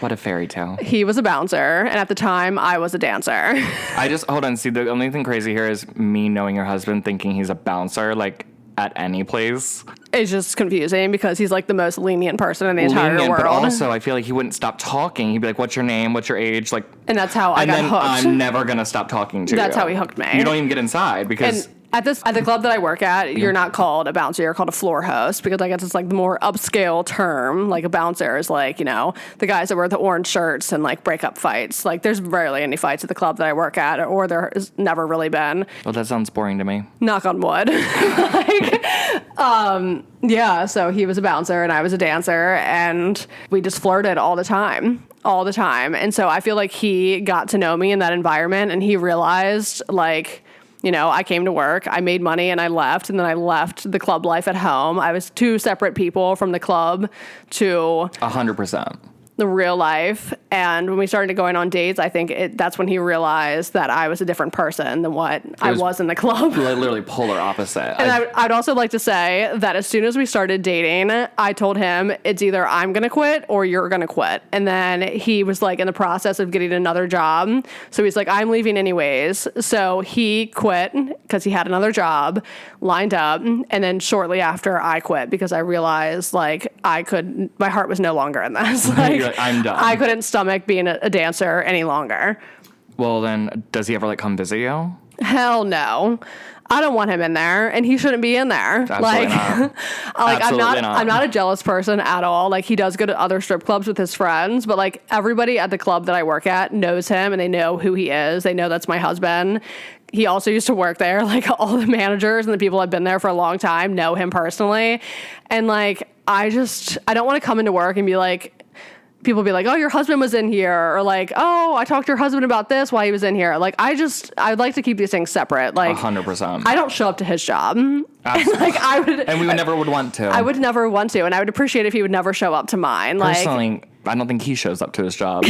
What a fairy tale. He was a bouncer, and at the time I was a dancer. Hold on. See, the only thing crazy here is me knowing your husband thinking he's a bouncer, like at any place. It's just confusing because he's like the most lenient person in the entire world. But also, I feel like he wouldn't stop talking. He'd be like, "What's your name? What's your age?" Like, and that's how I got hooked. I'm never gonna stop talking to you. That's how he hooked me. You don't even get inside because. And at the club that I work at, you're not called a bouncer, you're called a floor host, because I guess it's like the more upscale term. Like a bouncer is like, you know, the guys that wear the orange shirts and like break up fights. Like there's rarely any fights at the club that I work at, or there has never really been. Well, that sounds boring to me. Knock on wood. Yeah, so he was a bouncer and I was a dancer, and we just flirted all the time. And so I feel like he got to know me in that environment, and he realized like, you know, I came to work, I made money, and I left, and then I left the club life at home. I was 2 separate people from the club to 100%. The real life. And when we started going on dates, I think that's when he realized that I was a different person than what I was in the club. Literally polar opposite. And I'd also like to say that as soon as we started dating, I told him it's either I'm going to quit or you're going to quit. And then he was like in the process of getting another job. So he's like, I'm leaving anyways. So he quit because he had another job lined up. And then shortly after, I quit because I realized like my heart was no longer in this. Like, I'm done. I couldn't stomach being a dancer any longer. Well, then, does he ever like come visit you? Hell no. I don't want him in there, and he shouldn't be in there. Absolutely not. I'm not a jealous person at all. Like, he does go to other strip clubs with his friends, but like everybody at the club that I work at knows him and they know who he is. They know that's my husband. He also used to work there. Like, all the managers and the people I've been there for a long time know him personally. And like, I don't want to come into work and be like, people be like, oh, your husband was in here, or like, oh, I talked to your husband about this while he was in here. Like, I'd like to keep these things separate. Like, 100%. I don't show up to his job. Absolutely. And and we would never want to. I would never want to, and I would appreciate if he would never show up to mine. Personally, I don't think he shows up to his job.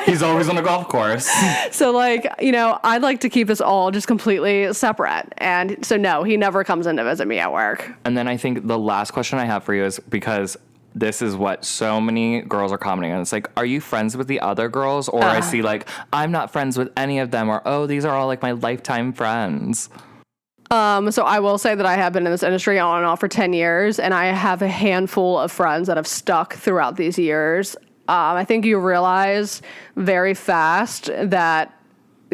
He's always on a golf course. So like, I'd like to keep this all just completely separate. And so no, he never comes in to visit me at work. And then I think the last question I have for you is, because this is what so many girls are commenting on. It's like, are you friends with the other girls? Or I see like, I'm not friends with any of them. Or, oh, these are all like my lifetime friends. So I will say that I have been in this industry on and off for 10 years, and I have a handful of friends that have stuck throughout these years. I think you realize very fast that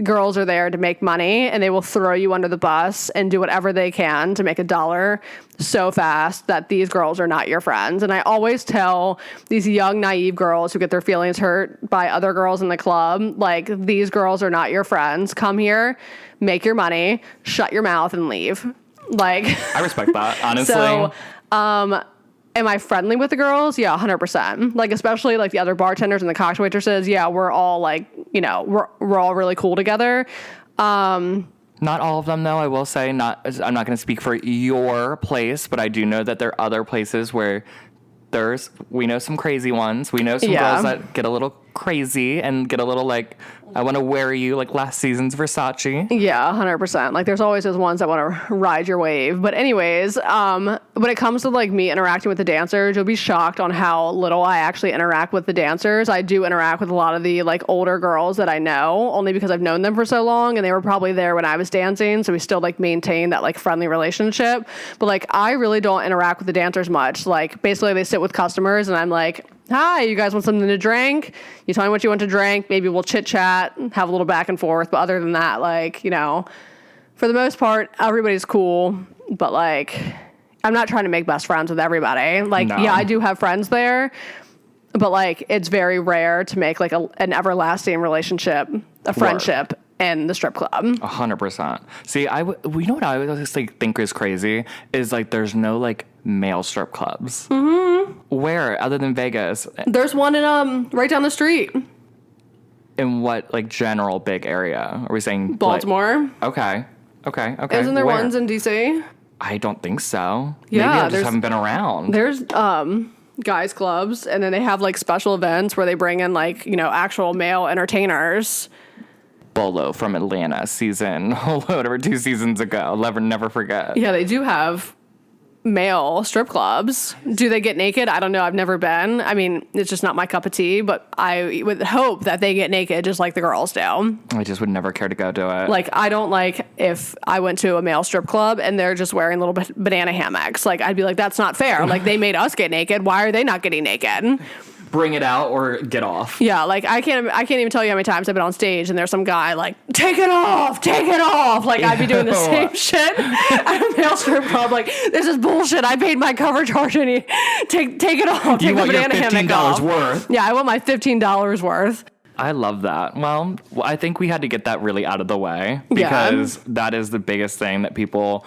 girls are there to make money, and they will throw you under the bus and do whatever they can to make a dollar so fast that these girls are not your friends. And I always tell these young, naive girls who get their feelings hurt by other girls in the club, like, these girls are not your friends. Come here, make your money, shut your mouth, and leave. Like, I respect that, honestly. So, am I friendly with the girls? Yeah, 100%. Like, especially like the other bartenders and the cocktail waitresses. Yeah, we're all like, we're all really cool together. Not all of them, though. I will say, I'm not going to speak for your place, but I do know that there are other places where we know some crazy ones. We know some girls that get a little crazy and get a little like, I want to wear you like last season's Versace. Yeah, 100%. Like, there's always those ones that want to ride your wave. But anyways, when it comes to like me interacting with the dancers, you'll be shocked on how little I actually interact with the dancers. I do interact with a lot of the like older girls that I know, only because I've known them for so long, and they were probably there when I was dancing. So we still like maintain that like friendly relationship. But like, I really don't interact with the dancers much. Like, basically they sit with customers and I'm like, hi, you guys want something to drink? You tell me what you want to drink. Maybe we'll chit chat, have a little back and forth. But other than that, like, for the most part, everybody's cool. But like, I'm not trying to make best friends with everybody. Like, no. Yeah, I do have friends there. But like, it's very rare to make like an everlasting relationship, a friendship in the strip club. 100%. See, you know what I always like think is crazy is like, there's no like male strip clubs. Mm-hmm. Where, other than Vegas? There's one in right down the street. In what like general big area? Are we saying Baltimore? Okay. Isn't there ones in DC? I don't think so. Yeah, maybe I just haven't been around. There's guys clubs, and then they have like special events where they bring in like actual male entertainers. Bolo from Atlanta season, whatever, 2 seasons ago. Never forget. Yeah, they do have male strip clubs. Do they get naked? I don't know. I've never been. I mean, it's just not my cup of tea, but I would hope that they get naked just like the girls do. I just would never care to go do it. Like, I don't like if I went to a male strip club and they're just wearing little banana hammocks. Like, I'd be like, that's not fair. Like, they made us get naked. Why are they not getting naked? Bring it out or get off. Yeah, like I can't even tell you how many times I've been on stage and there's some guy like, take it off. Like, I'd be doing the same shit at a male strip club. Like, this is bullshit. I paid my cover charge and take it off. Take the banana hammock off. You want your $15 worth. Yeah, I want my $15 worth. I love that. Well, I think we had to get that really out of the way because that is the biggest thing that people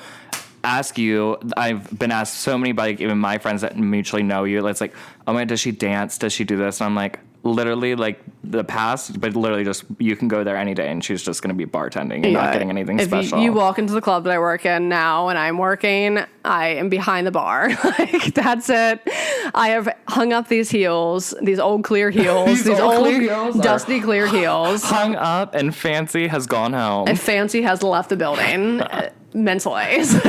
ask you. I've been asked so many by even my friends that mutually know you. It's like, oh my, does she dance? Does she do this? And I'm like, literally like the past, but literally just, you can go there any day and she's just going to be bartending and not getting anything special. If you walk into the club that I work in now and I'm working, I am behind the bar. Like, that's it. I have hung up these heels, these old clear heels, these old heels dusty clear heels. Hung up, and Fancy has gone home. And Fancy has left the building mentally. So.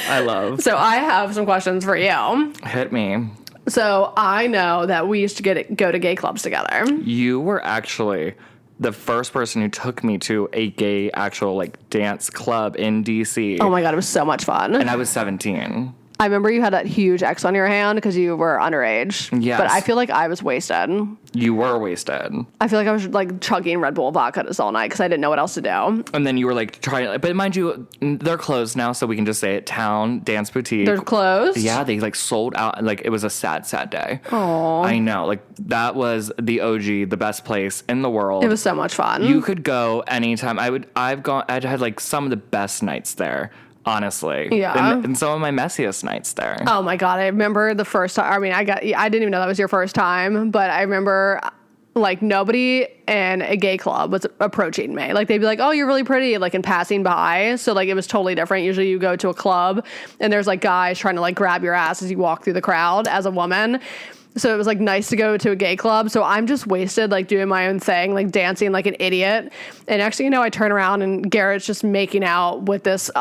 I love. So I have some questions for you. Hit me. So I know that we used to go to gay clubs together. You were actually the first person who took me to a gay actual like dance club in DC. Oh my God, it was so much fun. And I was 17. I remember you had that huge X on your hand because you were underage. Yes. But I feel like I was wasted. You were wasted. I feel like I was like chugging Red Bull vodka all night because I didn't know what else to do. And then you were like trying, but mind you, they're closed now, so we can just say it. Town Dance Boutique. They're closed? Yeah, they like sold out. Like it was a sad, sad day. Oh, I know. Like that was the OG, the best place in the world. it was so much fun. You could go anytime. I'd had like some of the best nights there. Honestly. Yeah. And some of my messiest nights there. Oh my God. I remember the first time. I mean, I didn't even know that was your first time, but I remember like nobody in a gay club was approaching me. Like they'd be like, oh, you're really pretty, like in passing by. So like it was totally different. Usually you go to a club and there's like guys trying to like grab your ass as you walk through the crowd as a woman. So it was like nice to go to a gay club. So I'm just wasted, like doing my own thing, like dancing like an idiot. And next thing you know, I turn around and Garrett's just making out with this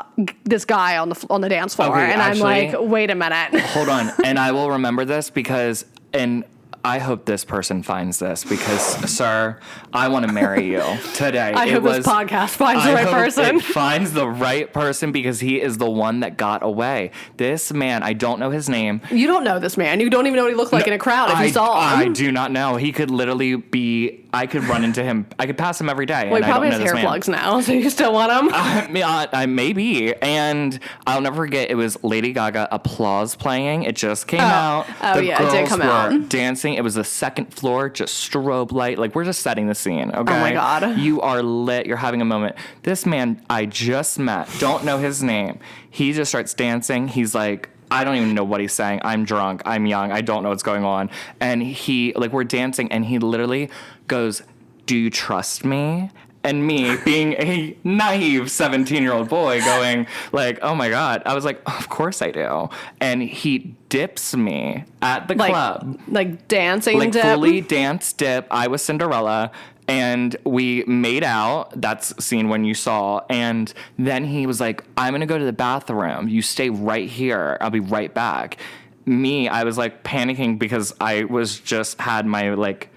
guy on the dance floor. Okay, and actually, I'm like, wait a minute. Hold on. And I will remember this because, and I hope this person finds this because, sir, I want to marry you today. I hope this podcast finds the right person. It finds the right person because he is the one that got away. This man, I don't know his name. You don't know this man. You don't even know what he looked like in a crowd if you saw him. I do not know. He could literally be. I could run into him. I could pass him every day. Well, he and probably I has don't know hair this man. plugs now, so you still want him? I maybe. And I'll never forget, it was Lady Gaga Applause playing. It just came out. Oh, the yeah, it girls did come were out. dancing. It was the second floor, just strobe light. Like, we're just setting the scene, okay? Oh, my God. You are lit. You're having a moment. This man I just met, don't know his name. He just starts dancing. He's like, I don't even know what he's saying. I'm drunk. I'm young. I don't know what's going on. And he, like, we're dancing, and he literally goes, do you trust me? And me, being a naive 17-year-old boy, going like, oh my God. I was like, of course I do. And he dips me at the club. Like dancing like dip? fully dance dip. I was Cinderella. And we made out. That's scene when you saw. And then he was like, I'm going to go to the bathroom. You stay right here. I'll be right back. Me, I was like panicking because I was just had my like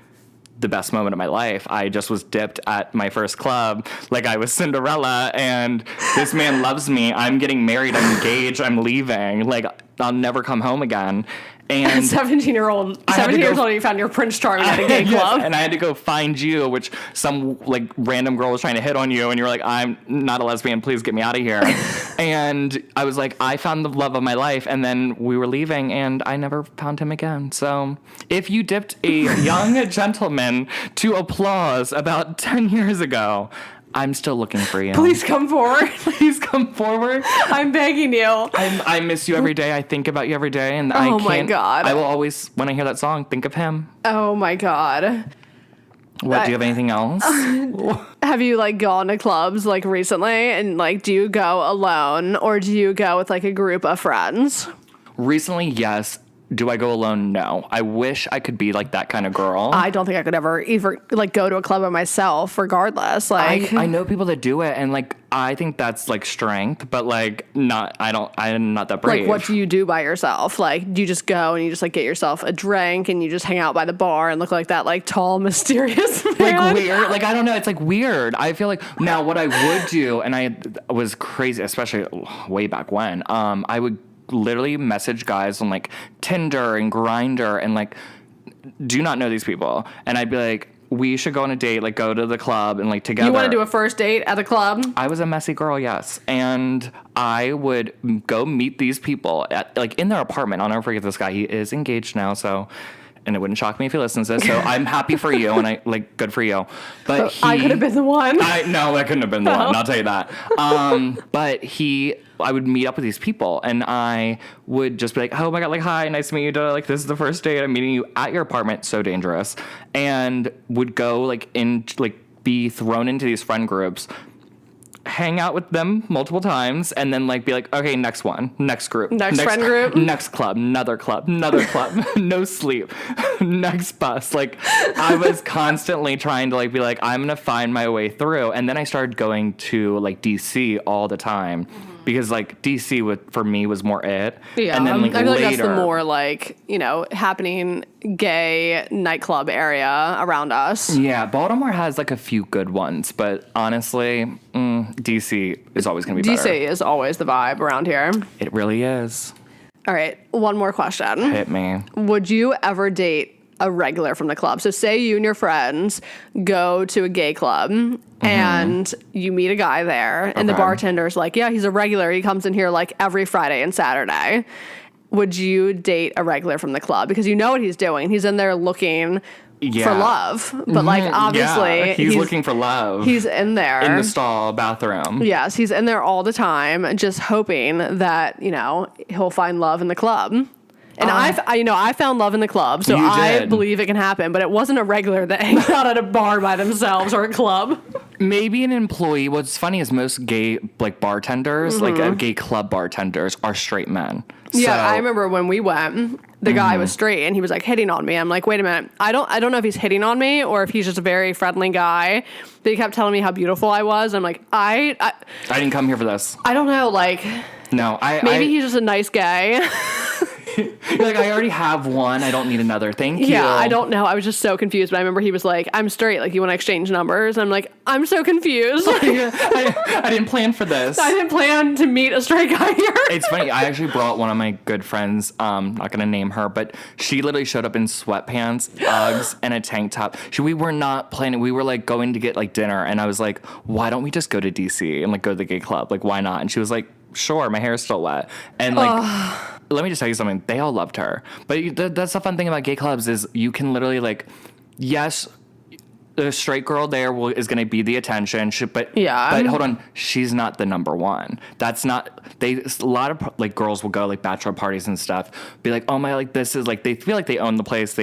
the best moment of my life. I just was dipped at my first club like I was Cinderella, and this man loves me. I'm getting married. I'm engaged. I'm leaving. Like, I'll never come home again. And 17 years old, you found your Prince Charming at a gay club. And I had to go find you, which some like random girl was trying to hit on you, and you're like, I'm not a lesbian, please get me out of here. And I was like, I found the love of my life, and then we were leaving, and I never found him again. So if you dipped a young gentleman to applause about 10 years ago, I'm still looking for you. Please come forward. Please come forward. I'm begging you. I miss you every day. I think about you every day. And I can't. Oh, my God. I will always, when I hear that song, think of him. Oh, my God. What, do you have anything else? Have you, like, gone to clubs, like, recently? And, like, do you go alone or do you go with, like, a group of friends? Recently, yes. Do I go alone? No. I wish I could be like that kind of girl. I don't think I could ever either like go to a club by myself regardless. Like I know people that do it, and like I think that's like strength, but like I'm not that brave. Like, what do you do by yourself? Like, do you just go and you just like get yourself a drink and you just hang out by the bar and look like that like tall, mysterious man? Like weird. Like, I don't know. It's like weird. I feel like now what I would do, and I was crazy, especially way back when, I would literally message guys on like Tinder and Grindr and like do not know these people, and I'd be like, we should go on a date, like go to the club and like together. You want to do a first date at the club? I was a messy girl, yes, and I would go meet these people at like in their apartment. I'll never forget this guy. He is engaged now, so. And it wouldn't shock me if he listens to this, so I'm happy for you, and I like good for you. But I could have been the one. No, I couldn't have been the one. I'll tell you that. But I would meet up with these people, and I would just be like, "Oh my God, like hi, nice to meet you. Like this is the first date. I'm meeting you at your apartment. So dangerous." And would go like be thrown into these friend groups, hang out with them multiple times, and then like be like, okay, next one, next group, next friend group, next club, another club, no sleep, next bus. Like I was constantly trying to like be like, I'm gonna find my way through. And then I started going to like DC all the time. Because like DC for me was more it. Yeah, and then like I feel later, like that's the more like, you know, happening gay nightclub area around us. Yeah, Baltimore has like a few good ones, but honestly, DC is always going to be better. DC is always the vibe around here. It really is. All right, one more question. Hit me. Would you ever date a regular from the club? So say you and your friends go to a gay club and you meet a guy there and the bartender's like, yeah, he's a regular. He comes in here like every Friday and Saturday. Would you date a regular from the club? Because you know what he's doing. He's in there looking for love. But like obviously he's looking for love. He's in there. In the stall bathroom. Yes, he's in there all the time just hoping that, he'll find love in the club. And I found love in the club, so I believe it can happen. But it wasn't a regular that hangs out at a bar by themselves or a club. Maybe an employee. What's funny is most gay bartenders, gay club bartenders, are straight men. Yeah, so, I remember when we went, the guy was straight and he was like hitting on me. I'm like, wait a minute, I don't know if he's hitting on me or if he's just a very friendly guy. But he kept telling me how beautiful I was. I'm like, I didn't come here for this. I don't know, no, maybe he's just a nice guy. You're like, I already have one. I don't need another. Thank you. Yeah, I don't know. I was just so confused. But I remember he was like, I'm straight. Like, you want to exchange numbers? And I'm like, I'm so confused. I didn't plan for this. I didn't plan to meet a straight guy here. It's funny. I actually brought one of my good friends. Not going to name her, but she literally showed up in sweatpants, Uggs, and a tank top. We were not planning. We were going to get dinner. And I was like, why don't we just go to DC and go to the gay club? Why not? And she was like, sure, my hair is still wet. And let me just tell you something. They all loved her. But that's the fun thing about gay clubs is you can literally yes, the straight girl there is going to be the attention. But hold on, she's not the number one. That's not. A lot of girls will go bachelor parties and stuff. Be like, oh my, this is they feel like they own the place.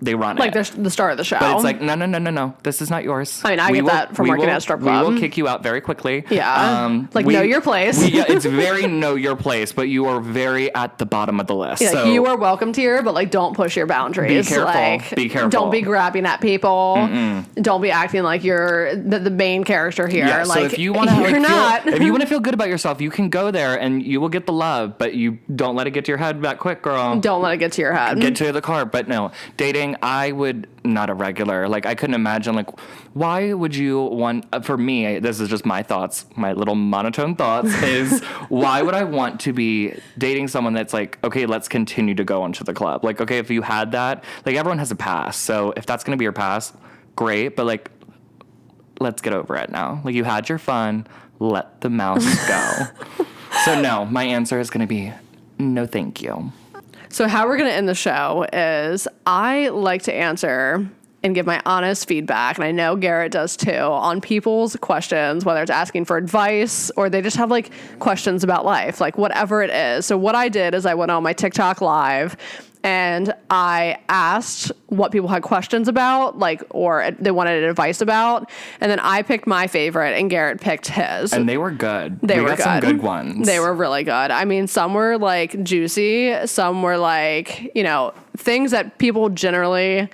They run it. They're the star of the show. But it's no. This is not yours. I mean, I get that from working at a strip club. We will kick you out very quickly. Yeah. Know your place. It's very know your place, but you are very at the bottom of the list. Yeah, so you are welcome here, but don't push your boundaries. Be careful. Be careful. Don't be grabbing at people. Don't be acting like you're the main character here. Yeah, so if you want to if you want to feel good about yourself, you can go there and you will get the love, but you don't let it get to your head that quick, girl. Don't let it get to your head. Get to the car. But no, dating, I would not a regular. I couldn't imagine, why would you want, for me, this is just my thoughts, my little monotone thoughts, is why would I want to be dating someone that's okay, let's continue to go into the club? Okay, if you had that, everyone has a past. So if that's going to be your past, great. But let's get over it now. You had your fun. Let the mouse go. So no, my answer is going to be no, thank you. So how we're going to end the show is I like to answer and give my honest feedback, and I know Garret does too, on people's questions, whether it's asking for advice or they just have questions about life, whatever it is. So what I did is I went on my TikTok live and I asked what people had questions about, or they wanted advice about. And then I picked my favorite and Garret picked his. And they were good. We got some good ones. They were really good. I mean, some were juicy. Some were things that people generally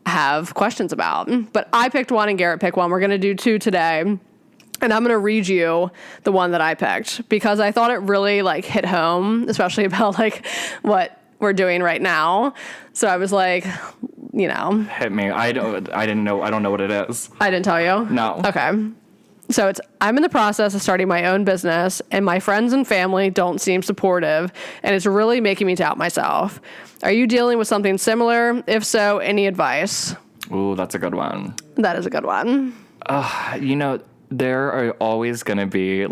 have questions about. But I picked one and Garret picked one. We're going to do two today. And I'm going to read you the one that I picked because I thought it really hit home, especially about what we're doing right now. So I was hit me. I don't know what it is. I didn't tell you? No. Okay. So I'm in the process of starting my own business and my friends and family don't seem supportive and it's really making me doubt myself. Are you dealing with something similar? If so, any advice? Ooh, that's a good one. That is a good one. There are always going to be,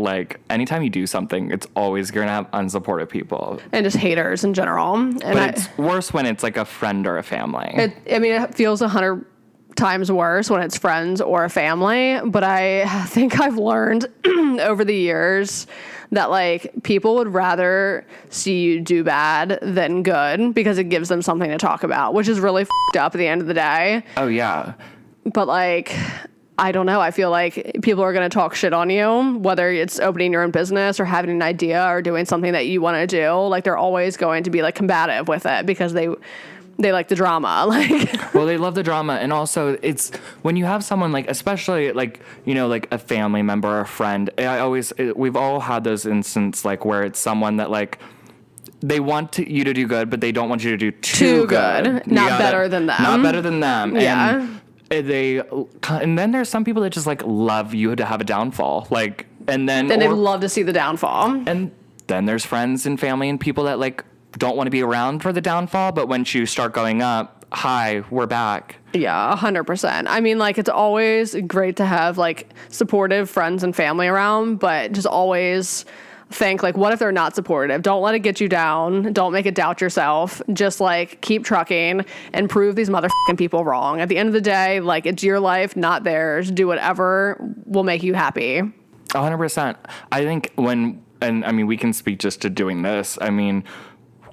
anytime you do something, it's always going to have unsupportive people. And just haters in general. But it's worse when it's a friend or a family. It feels 100 times worse when it's friends or a family. But I think I've learned over the years that, people would rather see you do bad than good because it gives them something to talk about, which is really f***ed up at the end of the day. Oh, yeah. But, I don't know. I feel like people are going to talk shit on you, whether it's opening your own business or having an idea or doing something that you want to do. They're always going to be combative with it because they like the drama. Well, they love the drama. And also it's when you have someone especially a family member or a friend, we've all had those instances where it's someone that they want you to do good, but they don't want you to do too good. Not better than them. Not better than them. Yeah. And then there's some people that just love you to have a downfall, and then they love to see the downfall. And then there's friends and family and people that like don't want to be around for the downfall. But once you start going up, hi, we're back. Yeah, 100%. I mean, like, it's always great to have like supportive friends and family around, but just always think like, what if they're not supportive? Don't let it get you down. Don't make it doubt yourself. Just like keep trucking and prove these motherfucking people wrong. At the end of the day, like, it's your life, not theirs. Do whatever will make you happy. 100%. I think and I mean, we can speak just to doing this. I mean,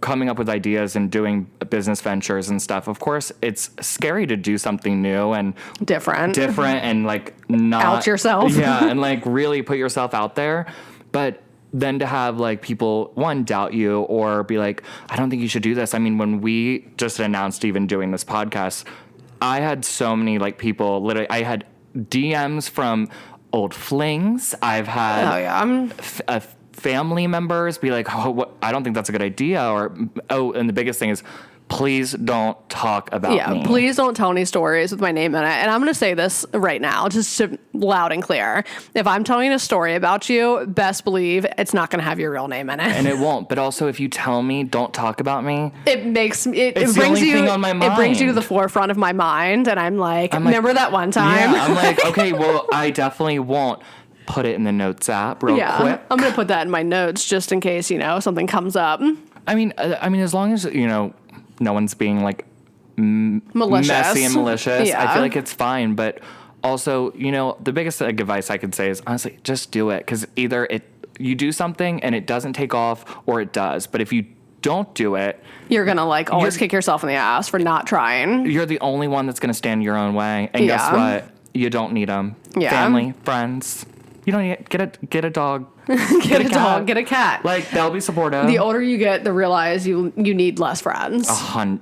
coming up with ideas and doing business ventures and stuff. Of course, it's scary to do something new and different and like not out yourself. Yeah. And like really put yourself out there. But then to have like people, one, doubt you or be like, I don't think you should do this. I mean, when we just announced even doing this podcast, I had so many like people, literally, I had DMs from old flings. I've had family members be like, oh, I don't think that's a good idea. Or, and the biggest thing is, please don't talk about me. Yeah, please don't tell any stories with my name in it. And I'm going to say this right now, just to loud and clear. If I'm telling a story about you, best believe it's not going to have your real name in it. And it won't. But also, if you tell me, don't talk about me, it makes it it's brings the only you thing on my mind. It brings you to the forefront of my mind, and I'm like, remember that one time? Yeah, I'm like, okay, well, I definitely won't put it in the notes app real quick. I'm going to put that in my notes just in case, something comes up. I mean, as long as, no one's being like malicious. Messy and malicious. Yeah. I feel like it's fine. But also, the biggest advice I could say is honestly, just do it. Because either you do something and it doesn't take off or it does. But if you don't do it, you're going to like always kick yourself in the ass for not trying. You're the only one that's going to stand your own way. And guess what? You don't need them. Yeah. Family, friends. You don't need get a dog. Get a dog, get a cat. Like, they'll be supportive. The older you get, the realize you need less friends.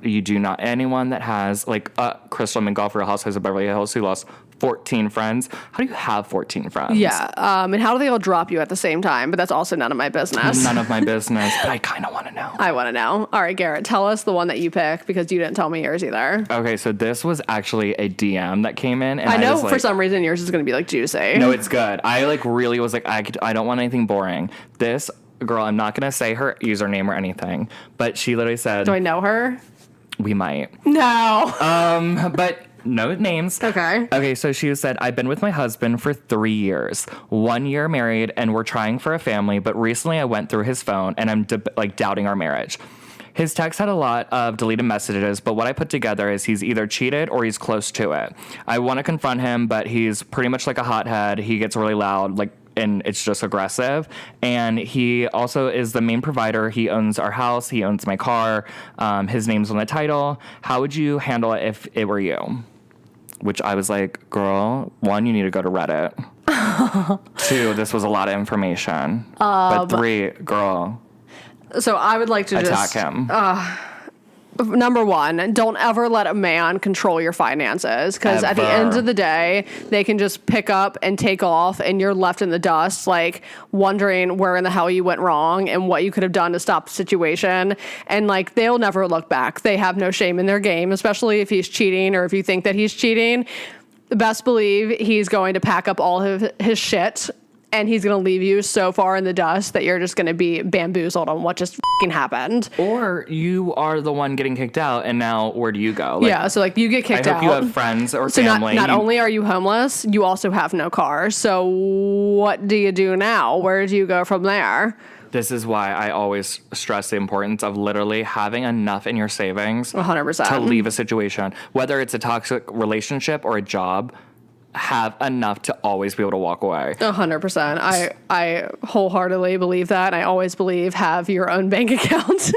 You do not. Anyone that has, like, Crystal McGough for Housewives of Beverly Hills, who lost 14 friends. How do you have 14 friends? Yeah. And how do they all drop you at the same time? But that's also none of my business. None of my business. But I kind of want to know. I want to know. All right, Garrett, tell us the one that you picked because you didn't tell me yours either. Okay, so this was actually a DM that came in. And I know for some reason yours is going to be, like, juicy. No, it's good. I, like, really was like, I don't want anything boring. This girl, I'm not going to say her username or anything, but she literally said... Do I know her? We might. No. But... no names. Okay, so she said, I've been with my husband for 3 years, 1 year married, and we're trying for a family, but recently I went through his phone and I'm doubting our marriage. His text had a lot of deleted messages, but what I put together is he's either cheated or he's close to it. I want to confront him, but he's pretty much like a hothead. He gets really loud, and it's just aggressive. And he also is the main provider. He owns our house. He owns my car. His name's on the title. How would you handle it if it were you? Which I was like, girl, 1, you need to go to Reddit. 2, this was a lot of information. But 3, girl. So I would like to attack him. Number 1, don't ever let a man control your finances, because at the end of the day, they can just pick up and take off and you're left in the dust, like wondering where in the hell you went wrong and what you could have done to stop the situation. And like, they'll never look back. They have no shame in their game, especially if he's cheating or if you think that he's cheating. Best believe he's going to pack up all of his shit and he's going to leave you so far in the dust that you're just going to be bamboozled on what just fucking happened. Or you are the one getting kicked out, and now where do you go? Like, so like you get kicked out. I hope you have friends or family. Not only are you homeless, you also have no car. So what do you do now? Where do you go from there? This is why I always stress the importance of literally having enough in your savings 100% to leave a situation. Whether it's a toxic relationship or a job, have enough to always be able to walk away. 100%. I wholeheartedly believe that. I always believe have your own bank account.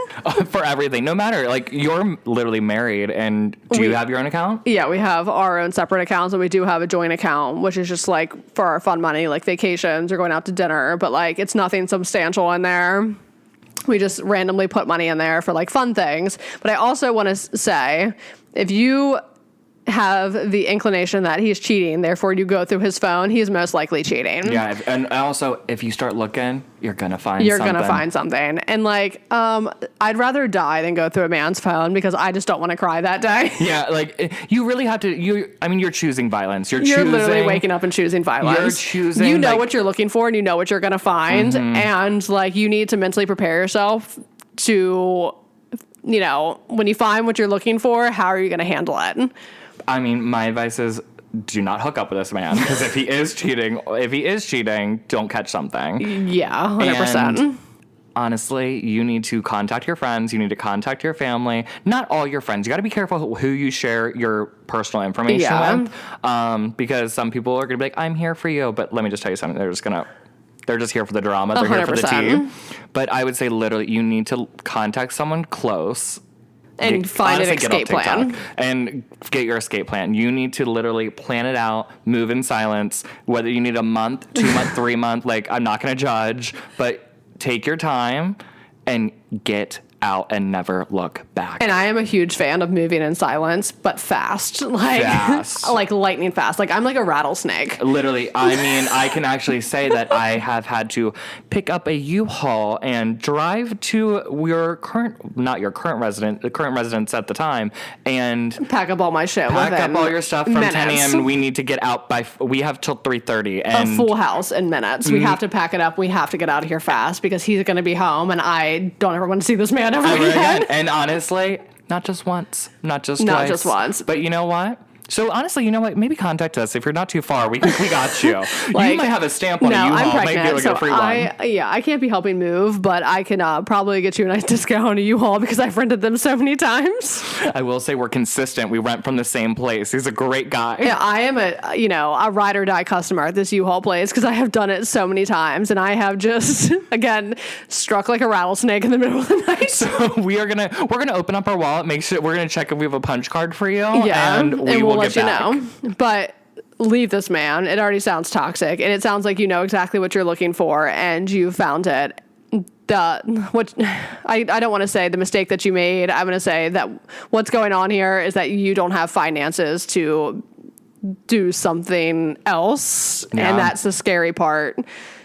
For everything. No matter, like, you're literally married, and do you have your own account? Yeah, we have our own separate accounts, and we do have a joint account, which is just like for our fun money, like vacations or going out to dinner, but like it's nothing substantial in there. We just randomly put money in there for like fun things. But I also want to say, if you have the inclination that he's cheating, therefore you go through his phone, he's most likely cheating. Yeah, and also if you start looking, you're gonna find something. And like, I'd rather die than go through a man's phone because I just don't want to cry that day. Yeah, like you really have to. You're choosing violence. You're literally waking up and choosing violence. You're choosing. You know what you're looking for, and you know what you're gonna find, and like you need to mentally prepare yourself to, you know, when you find what you're looking for, how are you gonna handle it? I mean, my advice is do not hook up with this man because if he is cheating, don't catch something. Yeah, 100%. And honestly, you need to contact your friends. You need to contact your family. Not all your friends. You got to be careful who you share your personal information with, because some people are going to be like, "I'm here for you," but let me just tell you something. They're just here for the drama. They're 100%. Here for the tea. But I would say literally, you need to contact someone close. And find an escape plan. And get your escape plan. You need to literally plan it out, move in silence, whether you need a month, 2 month, 3 month, like I'm not going to judge, but take your time and get out and never look back. And I am a huge fan of moving in silence, but fast. Like lightning fast. Like I'm like a rattlesnake. Literally. I mean, I can actually say that I have had to pick up a U-Haul and drive to the current residence at the time, and pack up all my shit. Pack up all your stuff from minutes. 10 a.m. We need to get out we have till 3:30. And a full house in minutes. We have to pack it up. We have to get out of here fast because he's going to be home, and I don't ever want to see this man ever again. And honestly, not just once, not just once. But you know what? So honestly, you know what? Maybe contact us if you're not too far. We got you. Like, you might have a stamp on a U-Haul. I'm pregnant, might be able to get a free one. I can't be helping move, but I can probably get you a nice discount on a U-Haul because I've rented them so many times. I will say we're consistent. We rent from the same place. He's a great guy. Yeah, I am a ride or die customer at this U-Haul place because I have done it so many times, and I have just again struck like a rattlesnake in the middle of the night. So we're gonna open up our wallet, make sure we're gonna check if we have a punch card for you. Yeah, and we'll let you know. But leave this man. It already sounds toxic, and it sounds like you know exactly what you're looking for, and you found it. I don't want to say the mistake that you made. I'm going to say that what's going on here is that you don't have finances to do something else, and that's the scary part.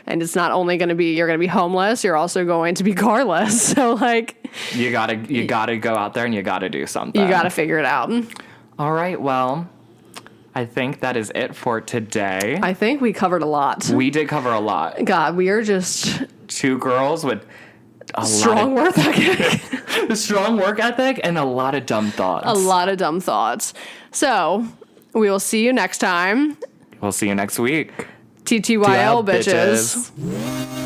And it's not only going to be you're going to be homeless, you're also going to be carless. So like you gotta go out there and you gotta do something. You gotta figure it out. All right, well, I think that is it for today. I think we covered a lot. We did cover a lot. God, we are just two girls with a strong work ethic. A strong work ethic and a lot of dumb thoughts. So we will see you next time. We'll see you next week. TTYL, bitches.